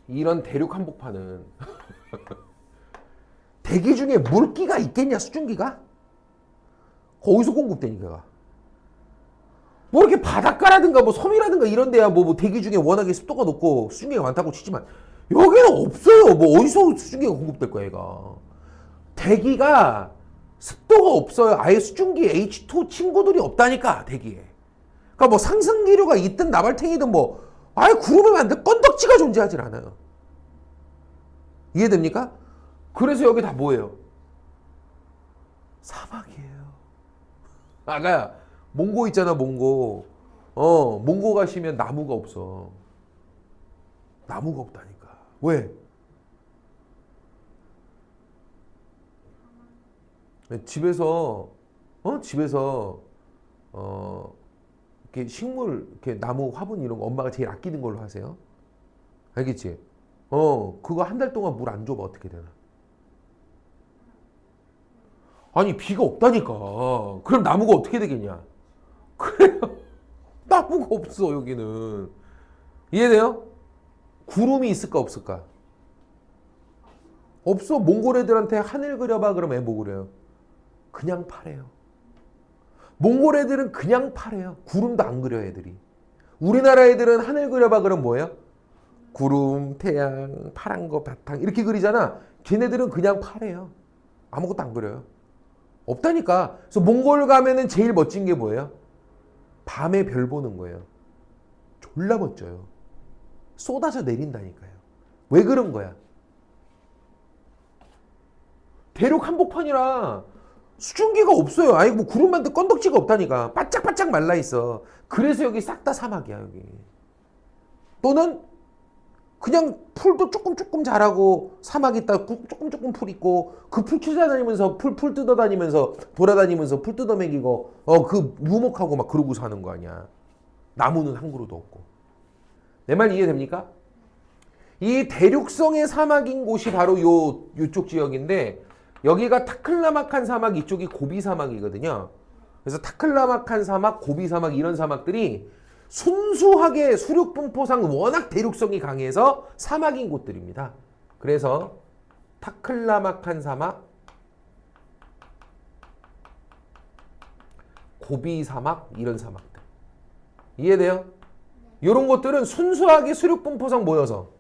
이런 대륙 한복판은 대기 중에 물기가 있겠냐? 수증기가? 거기서 공급되니까. 뭐 이렇게 바닷가라든가 뭐 섬이라든가 이런 데야 뭐 대기 중에 워낙에 습도가 높고 수증기가 많다고 치지만 여기는 없어요. 뭐 어디서 수증기가 공급될 거야, 얘가. 대기가 습도가 없어요. 아예 수증기 H2 친구들이 없다니까, 대기에. 그러니까 뭐 상승기류가 있든 나발탱이든 뭐 아예 구름을 만들 건덕지가 존재하질 않아요. 이해됩니까? 그래서 여기 다 뭐예요? 사막이에요. 아가야, 몽고 있잖아, 몽고. 몽고 가시면 나무가 없어. 나무가 없다니까. 왜? 집에서 이렇게 식물, 이렇게 나무 화분 이런 거 엄마가 제일 아끼는 걸로 하세요. 알겠지? 그거 한 달 동안 물 안 줘봐, 어떻게 되나? 아니, 비가 없다니까. 그럼 나무가 어떻게 되겠냐? 그래요. 나무가 없어, 여기는. 이해돼요? 구름이 있을까, 없을까? 없어. 몽골 애들한테 하늘 그려봐, 그러면 애 뭐 그려요? 그냥 파래요. 몽골 애들은 그냥 파래요. 구름도 안 그려, 애들이. 우리나라 애들은 하늘 그려봐, 그럼 뭐예요? 구름, 태양, 파란 거, 바탕 이렇게 그리잖아. 걔네들은 그냥 파래요. 아무것도 안 그려요. 없다니까. 그래서 몽골 가면은 제일 멋진 게 뭐예요? 밤에 별 보는 거예요. 졸라 멋져요. 쏟아져 내린다니까요. 왜 그런 거야? 대륙 한복판이라 수증기가 없어요. 아예 뭐 구름 만들 건덕지가 없다니까. 바짝바짝 말라 있어. 그래서 여기 싹 다 사막이야, 여기. 또는 그냥 풀도 조금 자라고 사막 있다 조금 풀 있고 그 풀 찾아다니면서 풀 뜯어다니면서 돌아다니면서 풀 뜯어 먹이고 그 유목하고 막 그러고 사는 거 아니야. 나무는 한 그루도 없고. 내 말 이해됩니까? 이 대륙성의 사막인 곳이 바로 요쪽 지역인데 여기가 타클라마칸 사막, 이쪽이 고비 사막이거든요. 그래서 타클라마칸 사막, 고비 사막 이런 사막들이 순수하게 수륙 분포상 워낙 대륙성이 강해서 사막인 곳들입니다. 그래서 타클라마칸 사막, 고비 사막 이런 사막들. 이해돼요? 이런 것들은 순수하게 수륙 분포상 모여서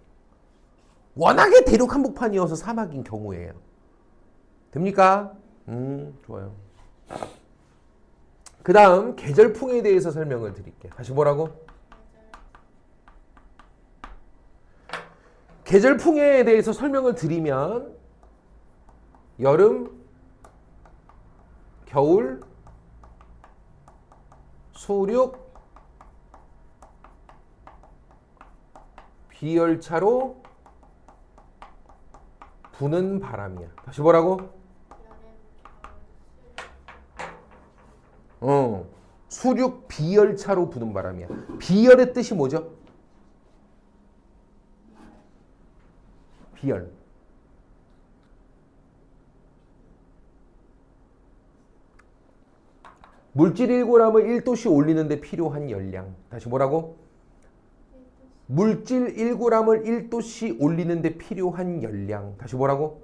워낙에 대륙 한복판이어서 사막인 경우예요. 됩니까? 좋아요. 그 다음 계절풍에 대해서 설명을 드릴게요. 다시 뭐라고? 계절풍에 대해서 설명을 드리면 여름, 겨울, 수륙, 비열차로 부는 바람이야. 다시 뭐라고? 수륙 비열차로 부는 바람이야. 비열의 뜻이 뭐죠? 비열. 물질 1g을 1도씨 올리는데 필요한 열량. 다시 뭐라고? 물질 1g을 1도씨 올리는데 필요한 열량. 다시 뭐라고?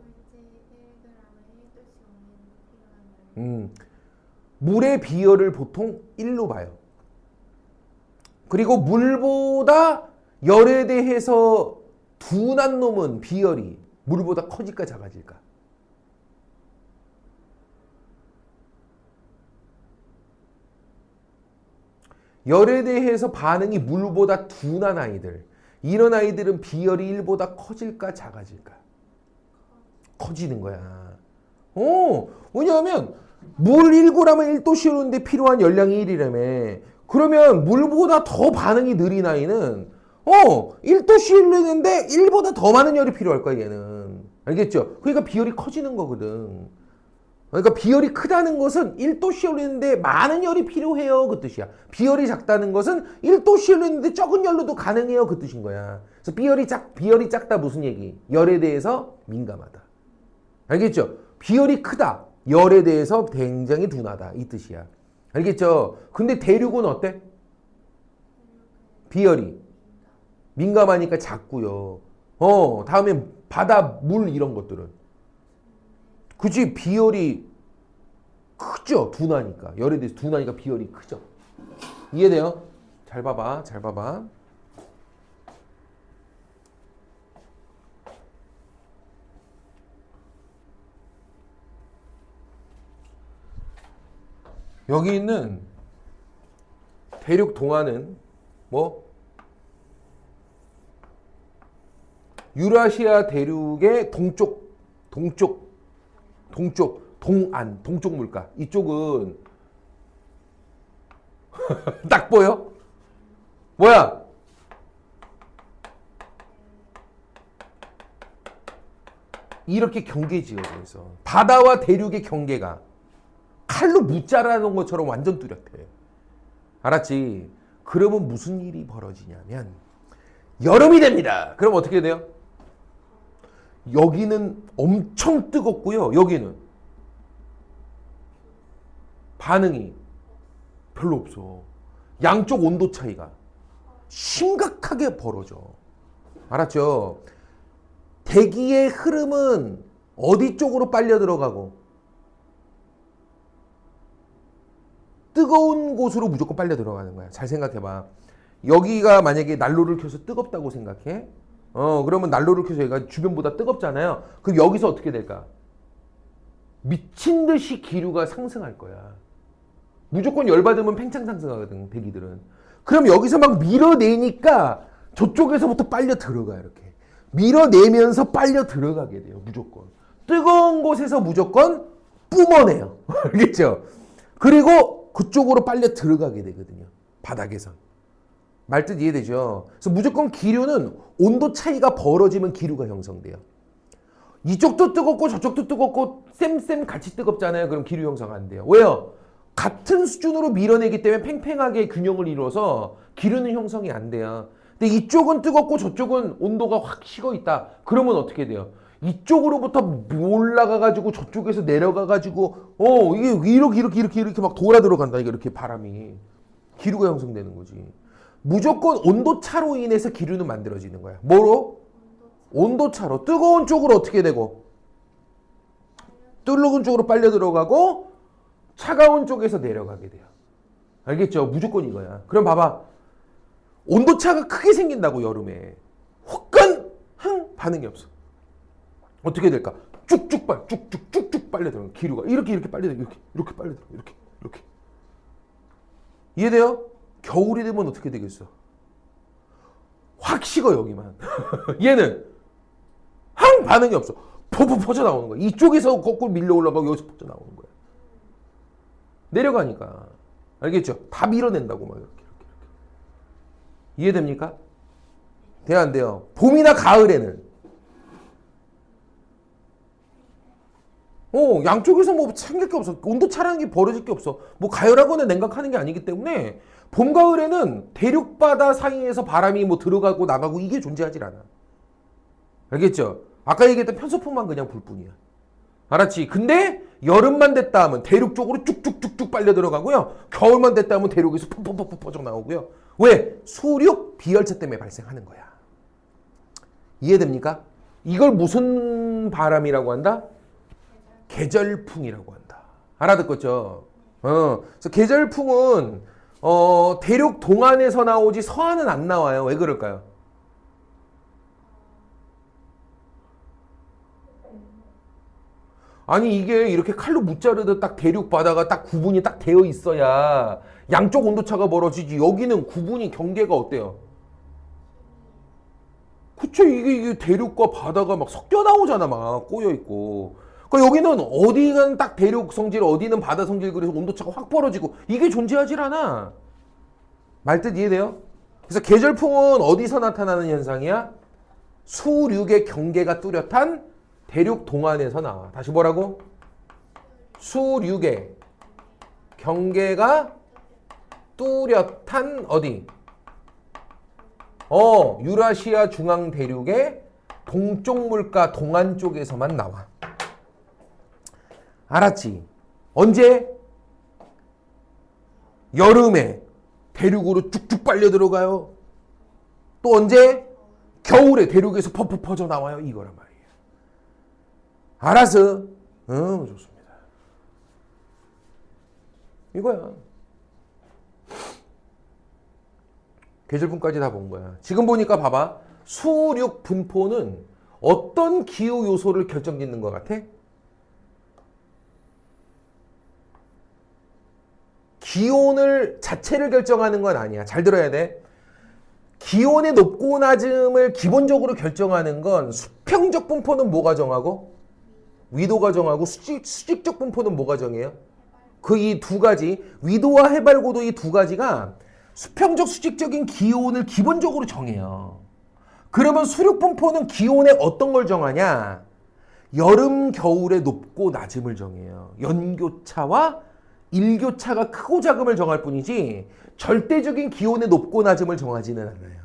물의 비열을 보통 1로 봐요. 그리고 물보다 열에 대해서 둔한 놈은 비열이 물보다 커질까 작아질까? 열에 대해서 반응이 물보다 둔한 아이들, 이런 아이들은 비열이 1보다 커질까 작아질까? 커지는 거야. 왜냐하면 물 1g을 1도씨 오는데 필요한 열량이 1이라며. 그러면 물보다 더 반응이 느린 아이는 1도씨 흘리는데 1보다 더 많은 열이 필요할 거야, 얘는. 알겠죠? 그러니까 비열이 커지는 거거든. 그러니까 비열이 크다는 것은 1도씨 흘리는데 많은 열이 필요해요, 그 뜻이야. 비열이 작다는 것은 1도씨 흘리는데 적은 열로도 가능해요, 그 뜻인 거야. 그래서 비열이 작다 무슨 얘기? 열에 대해서 민감하다. 알겠죠? 비열이 크다. 열에 대해서 굉장히 둔하다. 이 뜻이야. 알겠죠? 근데 대륙은 어때? 비열이 민감하니까 작고요. 다음에 바다, 물 이런 것들은. 그치? 비열이 크죠? 둔하니까. 열에 대해서 둔하니까 비열이 크죠? 이해돼요? 잘 봐봐. 잘 봐봐. 여기 있는 대륙 동안은 뭐? 유라시아 대륙의 동쪽, 동안, 동쪽 물가. 이쪽은 딱 보여? 뭐야? 이렇게 경계 지어져 있어. 바다와 대륙의 경계가 칼로 무자라는 것처럼 완전 뚜렷해. 알았지? 그러면 무슨 일이 벌어지냐면 여름이 됩니다. 그럼 어떻게 돼요? 여기는 엄청 뜨겁고요. 여기는 반응이 별로 없어. 양쪽 온도 차이가 심각하게 벌어져. 알았죠? 대기의 흐름은 어디 쪽으로 빨려 들어가고 뜨거운 곳으로 무조건 빨려 들어가는 거야. 잘 생각해봐. 여기가 만약에 난로를 켜서 뜨겁다고 생각해. 그러면 난로를 켜서 얘가 주변보다 뜨겁잖아요. 그럼 여기서 어떻게 될까? 미친 듯이 기류가 상승할 거야. 무조건 열받으면 팽창 상승하거든, 대기들은. 그럼 여기서 막 밀어내니까 저쪽에서부터 빨려 들어가, 이렇게. 밀어내면서 빨려 들어가게 돼요, 무조건. 뜨거운 곳에서 무조건 뿜어내요. 알겠죠? 그리고 그쪽으로 빨려 들어가게 되거든요, 바닥에선. 말뜻 이해되죠? 그래서 무조건 기류는 온도 차이가 벌어지면 기류가 형성돼요. 이쪽도 뜨겁고 저쪽도 뜨겁고 쌤 같이 뜨겁잖아요. 그럼 기류 형성 안 돼요. 왜요? 같은 수준으로 밀어내기 때문에 팽팽하게 균형을 이루어서 기류는 형성이 안 돼요. 근데 이쪽은 뜨겁고 저쪽은 온도가 확 식어 있다. 그러면 어떻게 돼요? 이쪽으로부터 올라가가지고 저쪽에서 내려가가지고 이게 이렇게 막 돌아 들어간다. 이렇게 바람이 기류가 형성되는 거지. 무조건 온도차로 인해서 기류는 만들어지는 거야. 뭐로? 온도차로. 뜨거운 쪽으로 어떻게 되고? 뜨거운 쪽으로 빨려 들어가고 차가운 쪽에서 내려가게 돼요. 알겠죠? 무조건 이거야. 그럼 봐봐. 온도차가 크게 생긴다고, 여름에. 혹은 반응이 없어. 어떻게 될까? 쭉쭉 빨려 들어가. 기류가 이렇게 빨려 들어. 이렇게 빨려 들어. 이렇게. 이해돼요? 겨울이 되면 어떻게 되겠어? 확 식어, 여기만. 얘는 반응이 없어. 퍽퍽 퍼져 나오는 거야. 이쪽에서 거꾸로 밀려 올라가고 여기서 퍼져 나오는 거야. 내려가니까. 알겠죠? 다 밀어낸다고 막 이렇게. 이해됩니까? 돼요, 안 돼요? 봄이나 가을에는 양쪽에서 뭐 챙길 게 없어. 온도차라는 게 벌어질 게 없어. 뭐 가열하거나 냉각하는 게 아니기 때문에 봄, 가을에는 대륙바다 사이에서 바람이 뭐 들어가고 나가고 이게 존재하질 않아. 알겠죠? 아까 얘기했던 편서풍만 그냥 불 뿐이야. 알았지? 근데 여름만 됐다 하면 대륙 쪽으로 쭉쭉쭉쭉 빨려 들어가고요. 겨울만 됐다 하면 대륙에서 퍽퍽퍽 퍼져 나오고요. 왜? 수륙 비열차 때문에 발생하는 거야. 이해됩니까? 이걸 무슨 바람이라고 한다? 계절풍이라고 한다. 알아듣겠죠? 그래서 계절풍은 대륙 동안에서 나오지 서안은 안 나와요. 왜 그럴까요? 아니 이게 이렇게 칼로 무자르듯 딱 대륙 바다가 딱 구분이 딱 되어 있어야 양쪽 온도차가 벌어지지. 여기는 구분이 경계가 어때요? 그쵸, 이게 대륙과 바다가 막 섞여 나오잖아. 막 꼬여 있고. 그러니까 여기는 어디는 딱 대륙 성질, 어디는 바다 성질, 그래서 온도차가 확 벌어지고 이게 존재하질 않아. 말뜻 이해돼요? 그래서 계절풍은 어디서 나타나는 현상이야? 수륙의 경계가 뚜렷한 대륙 동안에서 나와. 다시 뭐라고? 수륙의 경계가 뚜렷한 어디? 유라시아 중앙 대륙의 동쪽 물가 동안 쪽에서만 나와. 알았지? 언제? 여름에 대륙으로 쭉쭉 빨려 들어가요. 또 언제? 겨울에 대륙에서 퍽퍽 퍼져 나와요. 이거란 말이에요. 알았어? 좋습니다. 이거야. 계절분까지 다 본 거야. 지금 보니까 봐봐. 수륙 분포는 어떤 기후 요소를 결정짓는 것 같아? 기온을 자체를 결정하는 건 아니야. 잘 들어야 돼. 기온의 높고 낮음을 기본적으로 결정하는 건 수평적 분포는 뭐가 정하고? 위도가 정하고 수직적 분포는 뭐가 정해요? 그 이 두 가지, 위도와 해발고도 이 두 가지가 수평적 수직적인 기온을 기본적으로 정해요. 그러면 수륙 분포는 기온의 어떤 걸 정하냐? 여름, 겨울의 높고 낮음을 정해요. 연교차와 일교차가 크고 작음을 정할 뿐이지 절대적인 기온의 높고 낮음을 정하지는 않아요.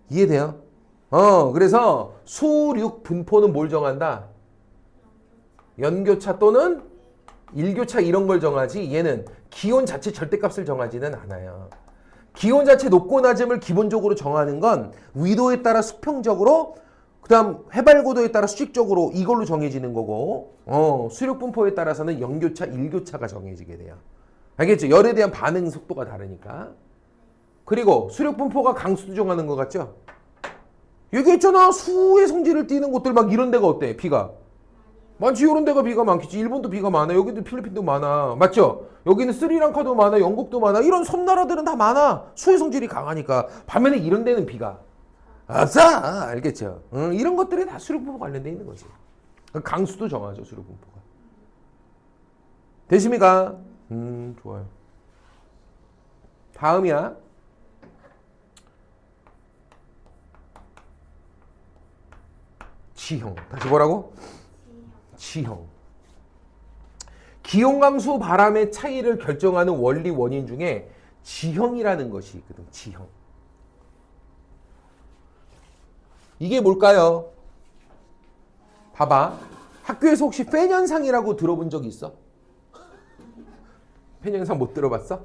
이해돼요? 그래서 수륙 분포는 뭘 정한다? 연교차 또는 일교차 이런 걸 정하지 얘는 기온 자체 절대값을 정하지는 않아요. 기온 자체 높고 낮음을 기본적으로 정하는 건 위도에 따라 수평적으로 그 다음 해발고도에 따라 수직적으로 이걸로 정해지는 거고 수륙 분포에 따라서는 연교차, 일교차가 정해지게 돼요. 알겠죠? 열에 대한 반응 속도가 다르니까. 그리고 수륙 분포가 강수도 정하는 것 같죠? 얘기했잖아. 수의 성질을 띠는 곳들 막 이런 데가 어때? 비가. 많지. 이런 데가 비가 많겠지. 일본도 비가 많아. 여기도 필리핀도 많아. 맞죠? 여기는 스리랑카도 많아. 영국도 많아. 이런 섬나라들은 다 많아. 수의 성질이 강하니까. 반면에 이런 데는 비가. 아싸! 알겠죠? 이런 것들이 다 수륙분포 관련돼 있는 거지. 강수도 정하죠. 수륙분포가. 되십니까? 좋아요. 다음이야. 지형. 다시 뭐라고? 지형. 기온 강수 바람의 차이를 결정하는 원리 원인 중에 지형이라는 것이 있거든. 지형. 이게 뭘까요? 봐봐. 학교에서 혹시 팬 현상이라고 들어본 적 있어? 팬 현상 못 들어봤어?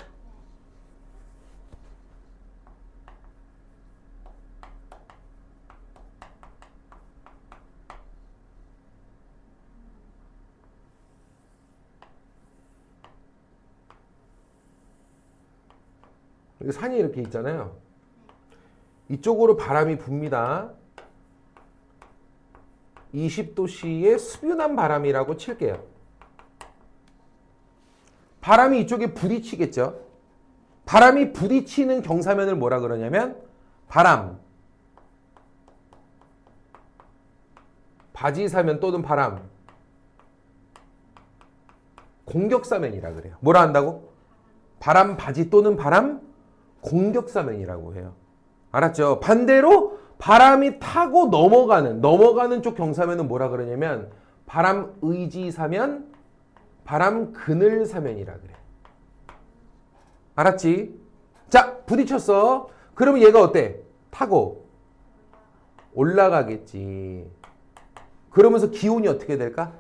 산이 이렇게 있잖아요. 이쪽으로 바람이 붑니다. 20도씨의 수변한 바람이라고 칠게요. 바람이 이쪽에 부딪히겠죠. 바람이 부딪히는 경사면을 뭐라 그러냐면 바람 바지 사면 또는 바람 공격사면이라 그래요. 뭐라 한다고? 바람 바지 또는 바람 공격사면이라고 해요. 알았죠? 반대로 바람이 타고 넘어가는 쪽 경사면은 뭐라 그러냐면 바람 의지사면, 바람 그늘사면이라 그래. 알았지? 자, 부딪혔어. 그러면 얘가 어때? 타고 올라가겠지. 그러면서 기온이 어떻게 될까?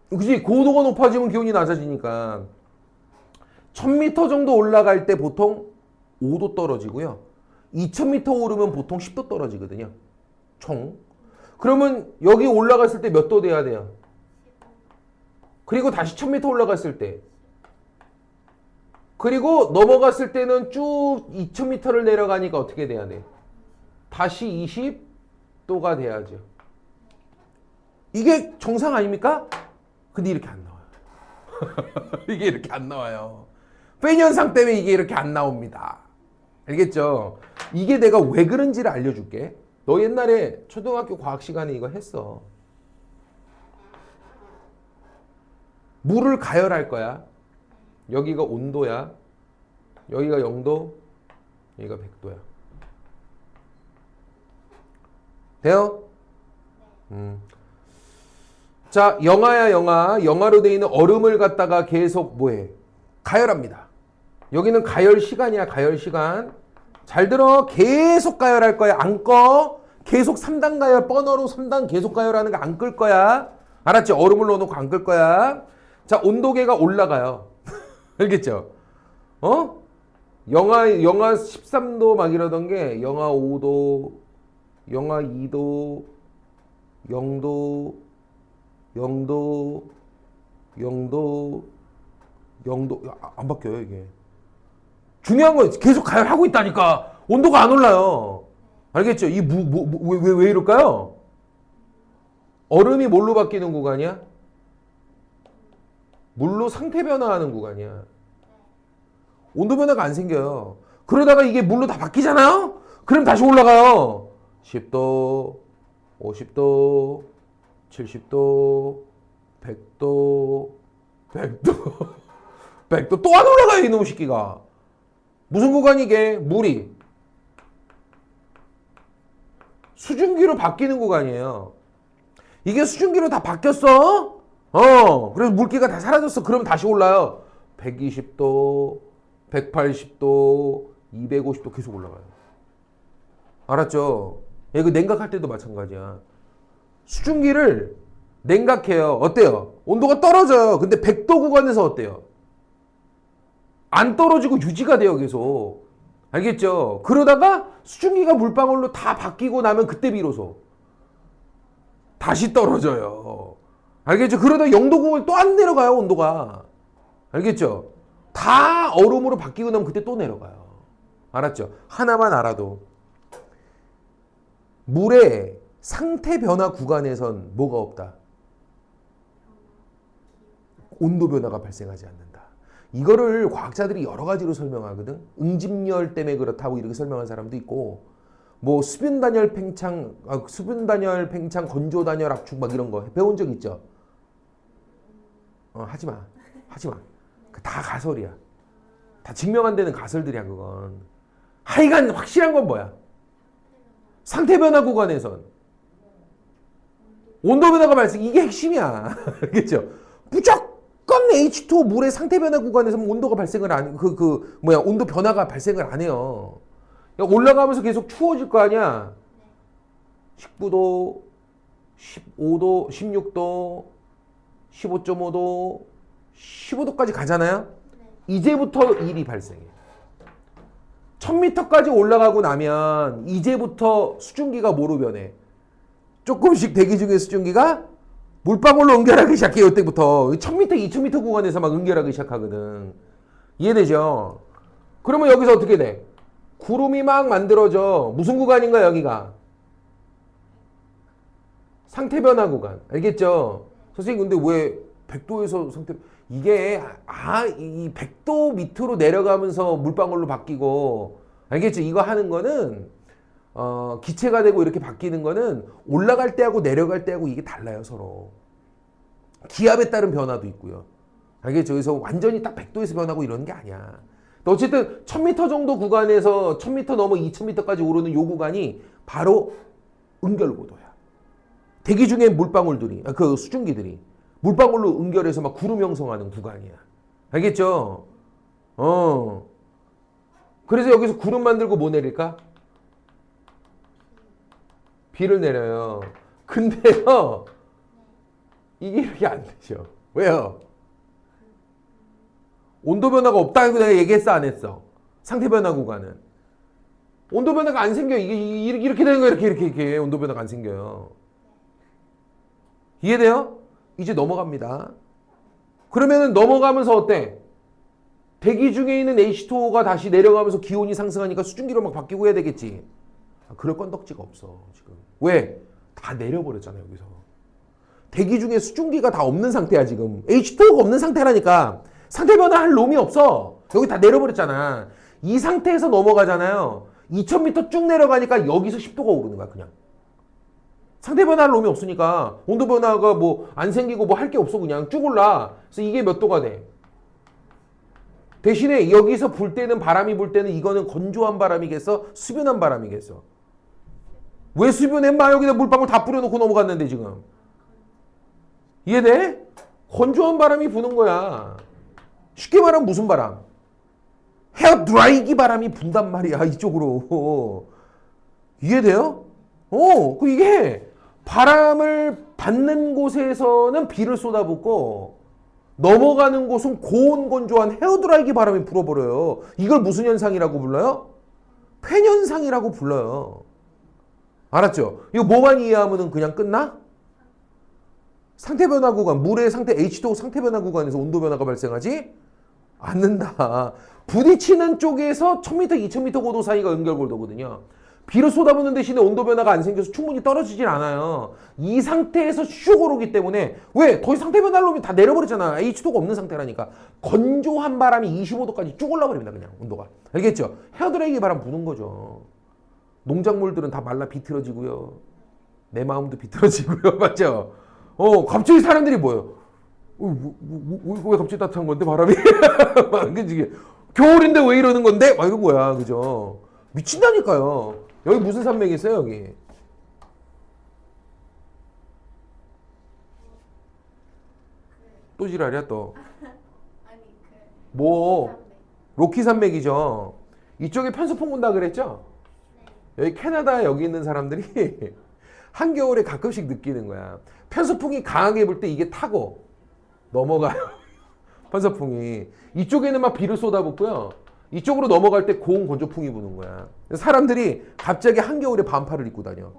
그치? 고도가 높아지면 기온이 낮아지니까 1000m 정도 올라갈 때 보통 5도 떨어지고요. 2000m 오르면 보통 10도 떨어지거든요. 총. 그러면 여기 올라갔을 때 몇 도 돼야 돼요? 그리고 다시 1000m 올라갔을 때. 그리고 넘어갔을 때는 쭉 2000m를 내려가니까 어떻게 돼야 돼? 다시 20도가 돼야죠. 이게 정상 아닙니까? 근데 이렇게 안 나와요. 이게 이렇게 안 나와요. 팬 현상 때문에 이게 이렇게 안 나옵니다. 알겠죠? 이게 내가 왜 그런지를 알려줄게. 너 옛날에 초등학교 과학 시간에 이거 했어. 물을 가열할 거야. 여기가 온도야. 여기가 0도. 여기가 100도야. 돼요? 자, 영하야 영하. 영하로 되어 있는 얼음을 갖다가 계속 뭐해? 가열합니다. 여기는 가열 시간이야. 가열 시간. 잘 들어. 계속 가열할 거야. 안 꺼. 계속 3단 가열. 버너로 3단 계속 가열하는 거 안 끌 거야. 알았지? 얼음을 넣어놓고 안 끌 거야. 자, 온도계가 올라가요. 알겠죠? 어? 영하 13도 막 이러던 게 영하 5도, 영하 2도, 0도, 0도, 0도, 0도. 안 바뀌어요, 이게. 중요한 건 계속 가열하고 있다니까. 온도가 안 올라요. 알겠죠? 이 왜 이럴까요? 얼음이 뭘로 바뀌는 구간이야? 물로 상태 변화하는 구간이야. 온도 변화가 안 생겨요. 그러다가 이게 물로 다 바뀌잖아요? 그럼 다시 올라가요. 10도, 50도, 70도, 100도, 100도, 100도 또 안 올라가요, 이놈의 새끼가. 무슨 구간이게? 물이. 수증기로 바뀌는 구간이에요. 이게 수증기로 다 바뀌었어? 그래서 물기가 다 사라졌어. 그럼 다시 올라요. 120도, 180도, 250도 계속 올라가요. 알았죠? 이거 냉각할 때도 마찬가지야. 수증기를 냉각해요. 어때요? 온도가 떨어져요. 근데 100도 구간에서 어때요? 안 떨어지고 유지가 돼요, 계속. 알겠죠? 그러다가 수증기가 물방울로 다 바뀌고 나면 그때 비로소 다시 떨어져요. 알겠죠? 그러다 0도 구간 또 안 내려가요, 온도가. 알겠죠? 다 얼음으로 바뀌고 나면 그때 또 내려가요. 알았죠? 하나만 알아도 물의 상태 변화 구간에선 뭐가 없다? 온도 변화가 발생하지 않는다. 이거를 과학자들이 여러 가지로 설명하거든. 응집열 때문에 그렇다고 이렇게 설명한 사람도 있고, 뭐 수분 단열 팽창 건조 단열 압축 막 이런 거 배운 적 있죠? 하지 마. 다 가설이야. 다 증명 안 되는 가설들이야, 그건. 하여간 확실한 건 뭐야? 상태 변화 구간에선 온도 변화가 발생. 이게 핵심이야. 알겠죠? 무조건 H2O 물의 상태 변화 구간에서 온도가 발생을 안, 온도 변화가 발생을 안 해요. 올라가면서 계속 추워질 거 아니야? 19도, 15도, 16도, 15.5도, 15도까지 가잖아요? 이제부터 일이 발생해. 1000m까지 올라가고 나면 이제부터 수증기가 뭐로 변해? 조금씩 대기 중에 수증기가 물방울로 응결하기 시작해요. 이때부터 1000m, 2000m 구간에서 막 응결하기 시작하거든. 이해되죠? 그러면 여기서 어떻게 돼? 구름이 막 만들어져. 무슨 구간인가 여기가? 상태 변화 구간. 알겠죠? 선생님 근데 왜 100도에서 상태 이게 이 100도 밑으로 내려가면서 물방울로 바뀌고 알겠죠? 이거 하는 거는 기체가 되고 이렇게 바뀌는 거는 올라갈 때하고 내려갈 때하고 이게 달라요, 서로. 기압에 따른 변화도 있고요. 알겠죠? 그래서 완전히 딱 100도에서 변하고 이러는 게 아니야. 어쨌든 1000m 정도 구간에서 1000m 넘어 2000m까지 오르는 요 구간이 바로 은결고도야. 대기 중에 물방울들이, 그 수증기들이 물방울로 은결해서 막 구름 형성하는 구간이야. 알겠죠? 그래서 여기서 구름 만들고 뭐 내릴까? 비를 내려요. 근데요, 이게 이렇게 안 되죠. 왜요? 온도 변화가 없다고 내가 얘기했어, 안 했어? 상태 변화 구간은. 온도 변화가 안 생겨. 이렇게 되는 거야. 이렇게. 온도 변화가 안 생겨요. 이해돼요? 이제 넘어갑니다. 그러면은 넘어가면서 어때? 대기 중에 있는 H2O가 다시 내려가면서 기온이 상승하니까 수증기로 막 바뀌고 해야 되겠지. 그럴 건덕지가 없어, 지금. 왜? 다 내려버렸잖아, 여기서. 대기 중에 수증기가 다 없는 상태야, 지금. H2O가 없는 상태라니까. 상태 변화할 놈이 없어. 여기 다 내려버렸잖아. 이 상태에서 넘어가잖아요. 2000m 쭉 내려가니까 여기서 10도가 오르는 거야, 그냥. 상태 변화할 놈이 없으니까 온도 변화가 뭐 안 생기고 뭐 할 게 없어, 그냥 쭉 올라. 그래서 이게 몇 도가 돼? 대신에 여기서 불 때는, 바람이 불 때는 이거는 건조한 바람이겠어? 수변한 바람이겠어? 왜 수변해? 마 여기다 물방울 다 뿌려놓고 넘어갔는데 지금. 이해돼? 건조한 바람이 부는 거야. 쉽게 말하면 무슨 바람? 헤어 드라이기 바람이 분단 말이야, 이쪽으로. 이해돼요? 이게 바람을 받는 곳에서는 비를 쏟아붓고 넘어가는 곳은 고온 건조한 헤어드라이기 바람이 불어버려요. 이걸 무슨 현상이라고 불러요? 팬현상이라고 불러요. 알았죠? 이거 뭐만 이해하면 그냥 끝나? 상태 변화 구간, 물의 상태, H2O 상태 변화 구간에서 온도 변화가 발생하지 않는다. 부딪히는 쪽에서 1000m, 2000m 고도 사이가 연결고도거든요. 비를 쏟아붓는 대신에 온도 변화가 안 생겨서 충분히 떨어지질 않아요. 이 상태에서 슉 오르기 때문에. 왜? 더 이상 상태 변화할 놈이 다 내려버렸잖아. H2가 없는 상태라니까. 건조한 바람이 25도까지 쭉 올라버립니다, 그냥 온도가. 알겠죠? 헤어드라이기 바람 부는 거죠. 농작물들은 다 말라 비틀어지고요. 내 마음도 비틀어지고요. 맞죠? 갑자기 사람들이 뭐예요? 왜 갑자기 따뜻한 건데, 바람이? 막, 그치? 겨울인데 왜 이러는 건데? 막 이거 뭐야, 그죠? 미친다니까요. 여기 무슨 산맥이 있어요, 여기? 또 지랄이야, 또. 뭐, 로키 산맥이죠. 이쪽에 편수풍 분다 그랬죠? 여기 캐나다 여기 있는 사람들이 한겨울에 가끔씩 느끼는 거야. 편서풍이 강하게 불 때 이게 타고 넘어가요. 편서풍이. 이쪽에는 막 비를 쏟아붓고요. 이쪽으로 넘어갈 때 고온 건조풍이 부는 거야. 사람들이 갑자기 한겨울에 반팔을 입고 다녀.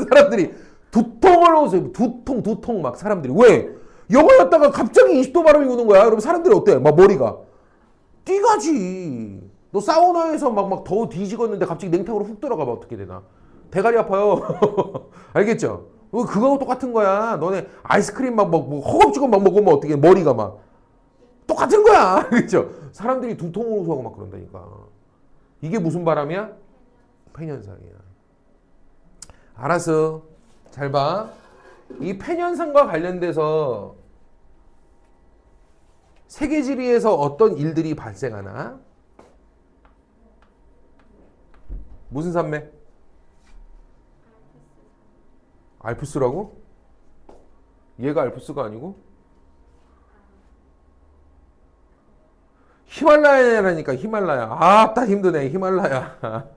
사람들이 두통을 오세요. 두통 막 사람들이. 왜? 영화였다가 갑자기 20도 바람이 부는 거야. 그럼 사람들이 어때? 막 머리가 뛰가지. 너 사우나에서 막 더워 뒤지겠는데 갑자기 냉탕으로 훅 들어가면 어떻게 되나? 대가리 아파요. 알겠죠? 그거하고 똑같은 거야. 너네 아이스크림 뭐 허겁지겁 막 먹으면 어떻게 머리가 막 똑같은 거야. 알겠죠? 사람들이 두통을 호소하고 막 그런다니까. 이게 무슨 바람이야? 팬현상이야. 알았어. 잘 봐. 이 팬현상과 관련돼서 세계지리에서 어떤 일들이 발생하나? 무슨 산맥? 알프스라고? 얘가 알프스가 아니고? 히말라야라니까, 히말라야. 딱 힘드네, 히말라야.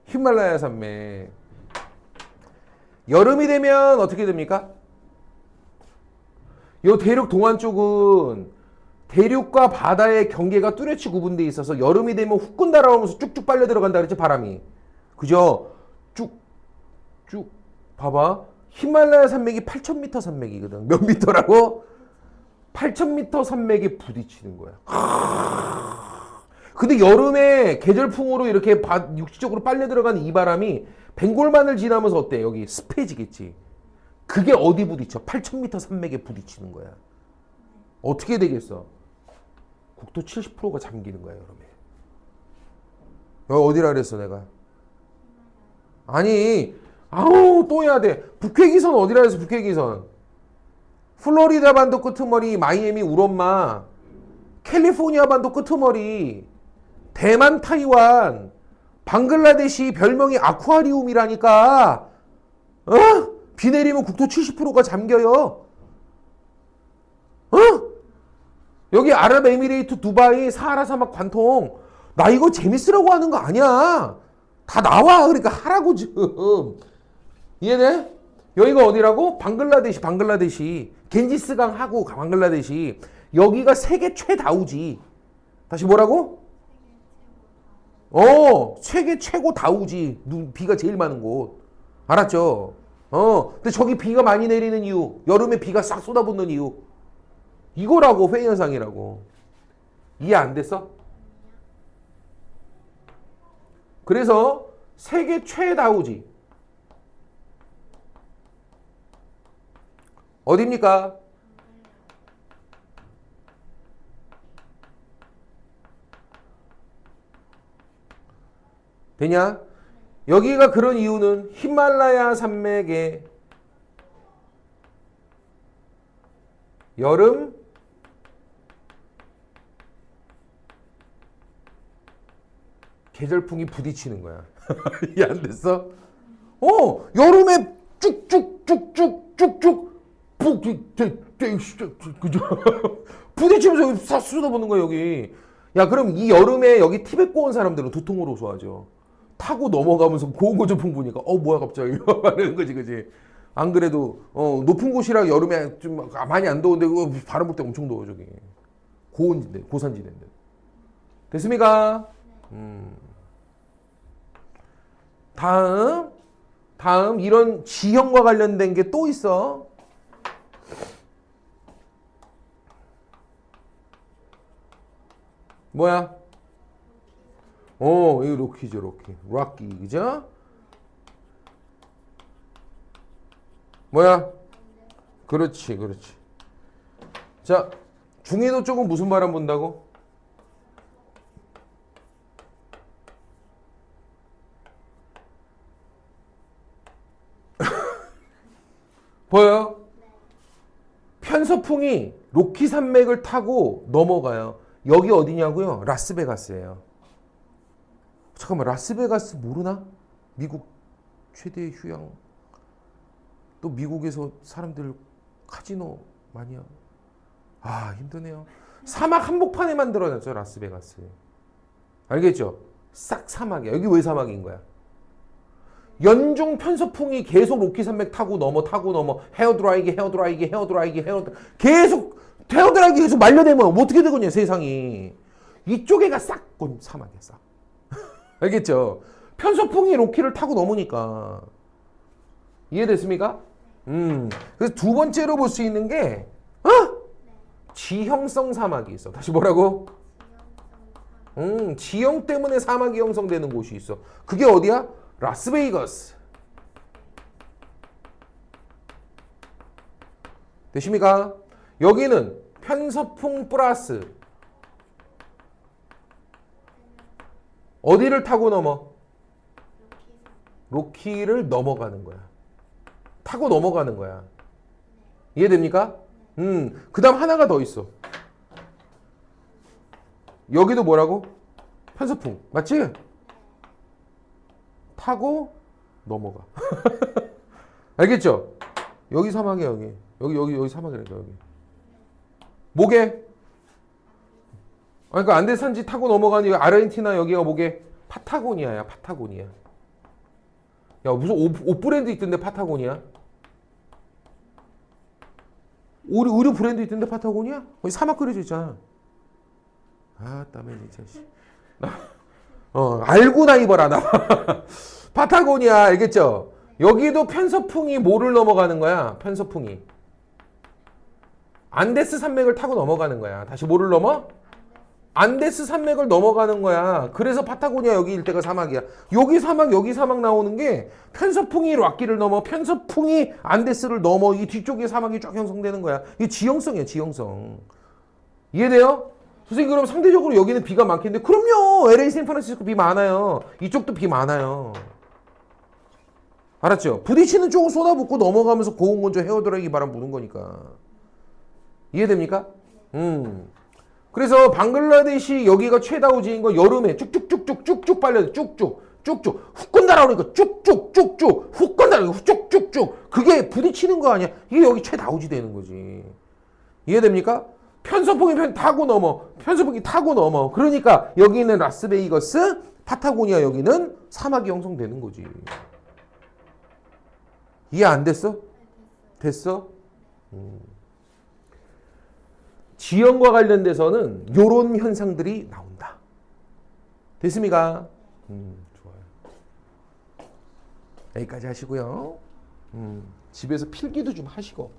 히말라야 산맥. 여름이 되면 어떻게 됩니까? 요 대륙 동안 쪽은 대륙과 바다의 경계가 뚜렷이 구분되어 있어서 여름이 되면 후끈 달아오면서 쭉쭉 빨려 들어간다 그랬지, 바람이. 그죠? 쭉 봐봐. 히말라야 산맥이 8000m 산맥이거든. 몇 미터라고? 8000m 산맥에 부딪히는 거야. 근데 여름에 계절풍으로 이렇게 육지적으로 빨려 들어가는 이 바람이 벵골만을 지나면서 어때? 여기 습해지겠지. 그게 어디 부딪혀? 8000m 산맥에 부딪히는 거야. 어떻게 되겠어? 국토 70%가 잠기는 거야, 여름에. 여기 어디라 그랬어 내가? 아니, 아우 또 해야 돼. 북회기선 어디라 해서 북회기선? 플로리다 반도 끄트머리, 마이애미 우엄마, 캘리포니아 반도 끄트머리, 대만, 타이완, 방글라데시 별명이 아쿠아리움이라니까. 어? 비 내리면 국토 70%가 잠겨요. 어? 여기 아랍에미레이트, 두바이, 사하라 사막 관통. 나 이거 재밌으라고 하는 거 아니야. 다 나와. 그러니까 하라고 좀. 이해돼? 여기가 어디라고? 방글라데시. 겐지스강하고 방글라데시. 여기가 세계 최다우지. 다시 뭐라고? 세계 최고 다우지. 비가 제일 많은 곳. 알았죠? 근데 저기 비가 많이 내리는 이유, 여름에 비가 싹 쏟아붓는 이유. 이거라고, 페이 현상이라고. 이해 안 됐어? 그래서 세계 최다우지. 어디입니까? 되냐? 여기가 그런 이유는 히말라야 산맥의 여름 계절풍이 부딪히는 거야. 이해 안 됐어? 여름에 쭉쭉쭉쭉쭉쭉 그죠? 부딪히면서 여기 싹 쏟아붓는 거야 여기. 야 그럼 이 여름에 여기 티벳 고 온 사람들은 두통으로 호소하죠. 타고 넘어가면서 고고저풍 부니까 뭐야 갑자기 이러는 거지 그지? 안 그래도 높은 곳이라 여름에 좀 많이 안 더운데 바람 불 때 엄청 더워 저기. 고온지대 고산지대인데. 됐습니까? 다음 이런 지형과 관련된 게 또 있어. 뭐야? 이거 로키죠, 로키. 락기, 그죠? 뭐야? 그렇지. 자, 중해도 쪽은 무슨 바람 분다고? 보여요? 편서풍이 로키 산맥을 타고 넘어가요. 여기 어디냐고요? 라스베가스예요. 잠깐만, 라스베가스 모르나? 미국 최대의 휴양. 또 미국에서 사람들 카지노 많이 하고. 힘드네요. 사막 한복판에 만들어놨죠, 라스베가스. 알겠죠? 싹 사막이야. 여기 왜 사막인 거야? 연중 편서풍이 계속 로키 산맥 타고 넘어 헤어드라이기 계속 헤어드라이기 계속 말려내면 어떻게 되겠냐 세상이. 이쪽에가 싹 사막이야 싹. 알겠죠? 편서풍이 로키를 타고 넘으니까. 이해됐습니까? 그래서 두 번째로 볼 수 있는 게 지형성 사막이 있어. 다시 뭐라고? 지형 때문에 사막이 형성되는 곳이 있어. 그게 어디야? 라스베이거스. 되십니까? 여기는 편서풍 플러스 어디를 타고 넘어? 로키를 넘어가는 거야. 타고 넘어가는 거야. 이해됩니까? 그 다음 하나가 더 있어. 여기도 뭐라고? 편서풍. 맞지? 타고 넘어가. 알겠죠? 여기 사막이야 여기. 여기 사막이라니까 여기. 뭐게? 그러니까 안데스 산지 타고 넘어가는 아르헨티나 여기가 뭐게? 파타고니아야 파타고니아. 야 무슨 옷 브랜드 있던데 파타고니아? 의류 브랜드 있던데 파타고니아? 거기 사막 그려져 있잖아. 땀에 진짜. 알고나 입어라 나. 파타고니아 알겠죠? 여기도 편서풍이 뭐를 넘어가는 거야? 편서풍이 안데스 산맥을 타고 넘어가는 거야. 다시 뭐를 넘어? 안데스 산맥을 넘어가는 거야. 그래서 파타고니아 여기 일대가 사막이야. 여기 사막 나오는 게 편서풍이 락기를 넘어 편서풍이 안데스를 넘어 이 뒤쪽에 사막이 쫙 형성되는 거야. 이게 지형성이야 지형성. 이해돼요? 선생님 그럼 상대적으로 여기는 비가 많겠는데 그럼요. LA 샌프란시스코 비 많아요. 이쪽도 비 많아요. 알았죠? 부딪히는 쪽은 쏟아붓고 넘어가면서 고온건조 헤어드라이기 바람 부는 거니까. 이해됩니까? 그래서 방글라데시 여기가 최다우지인 거 여름에 쭉쭉쭉쭉쭉쭉 빨려요. 쭉쭉 훅 건다라 그러니까 쭉쭉쭉쭉 훅 건다라 쭉쭉쭉 그게 부딪히는 거 아니야? 이게 여기 최다우지 되는 거지. 이해됩니까? 편서풍이 타고 넘어. 편서풍이 타고 넘어. 그러니까 여기 있는 라스베이거스, 파타고니아 여기는 사막이 형성되는 거지. 이해 안 됐어? 됐어? 지형과 관련돼서는 요런 현상들이 나온다. 됐습니까? 좋아요. 여기까지 하시고요. 집에서 필기도 좀 하시고.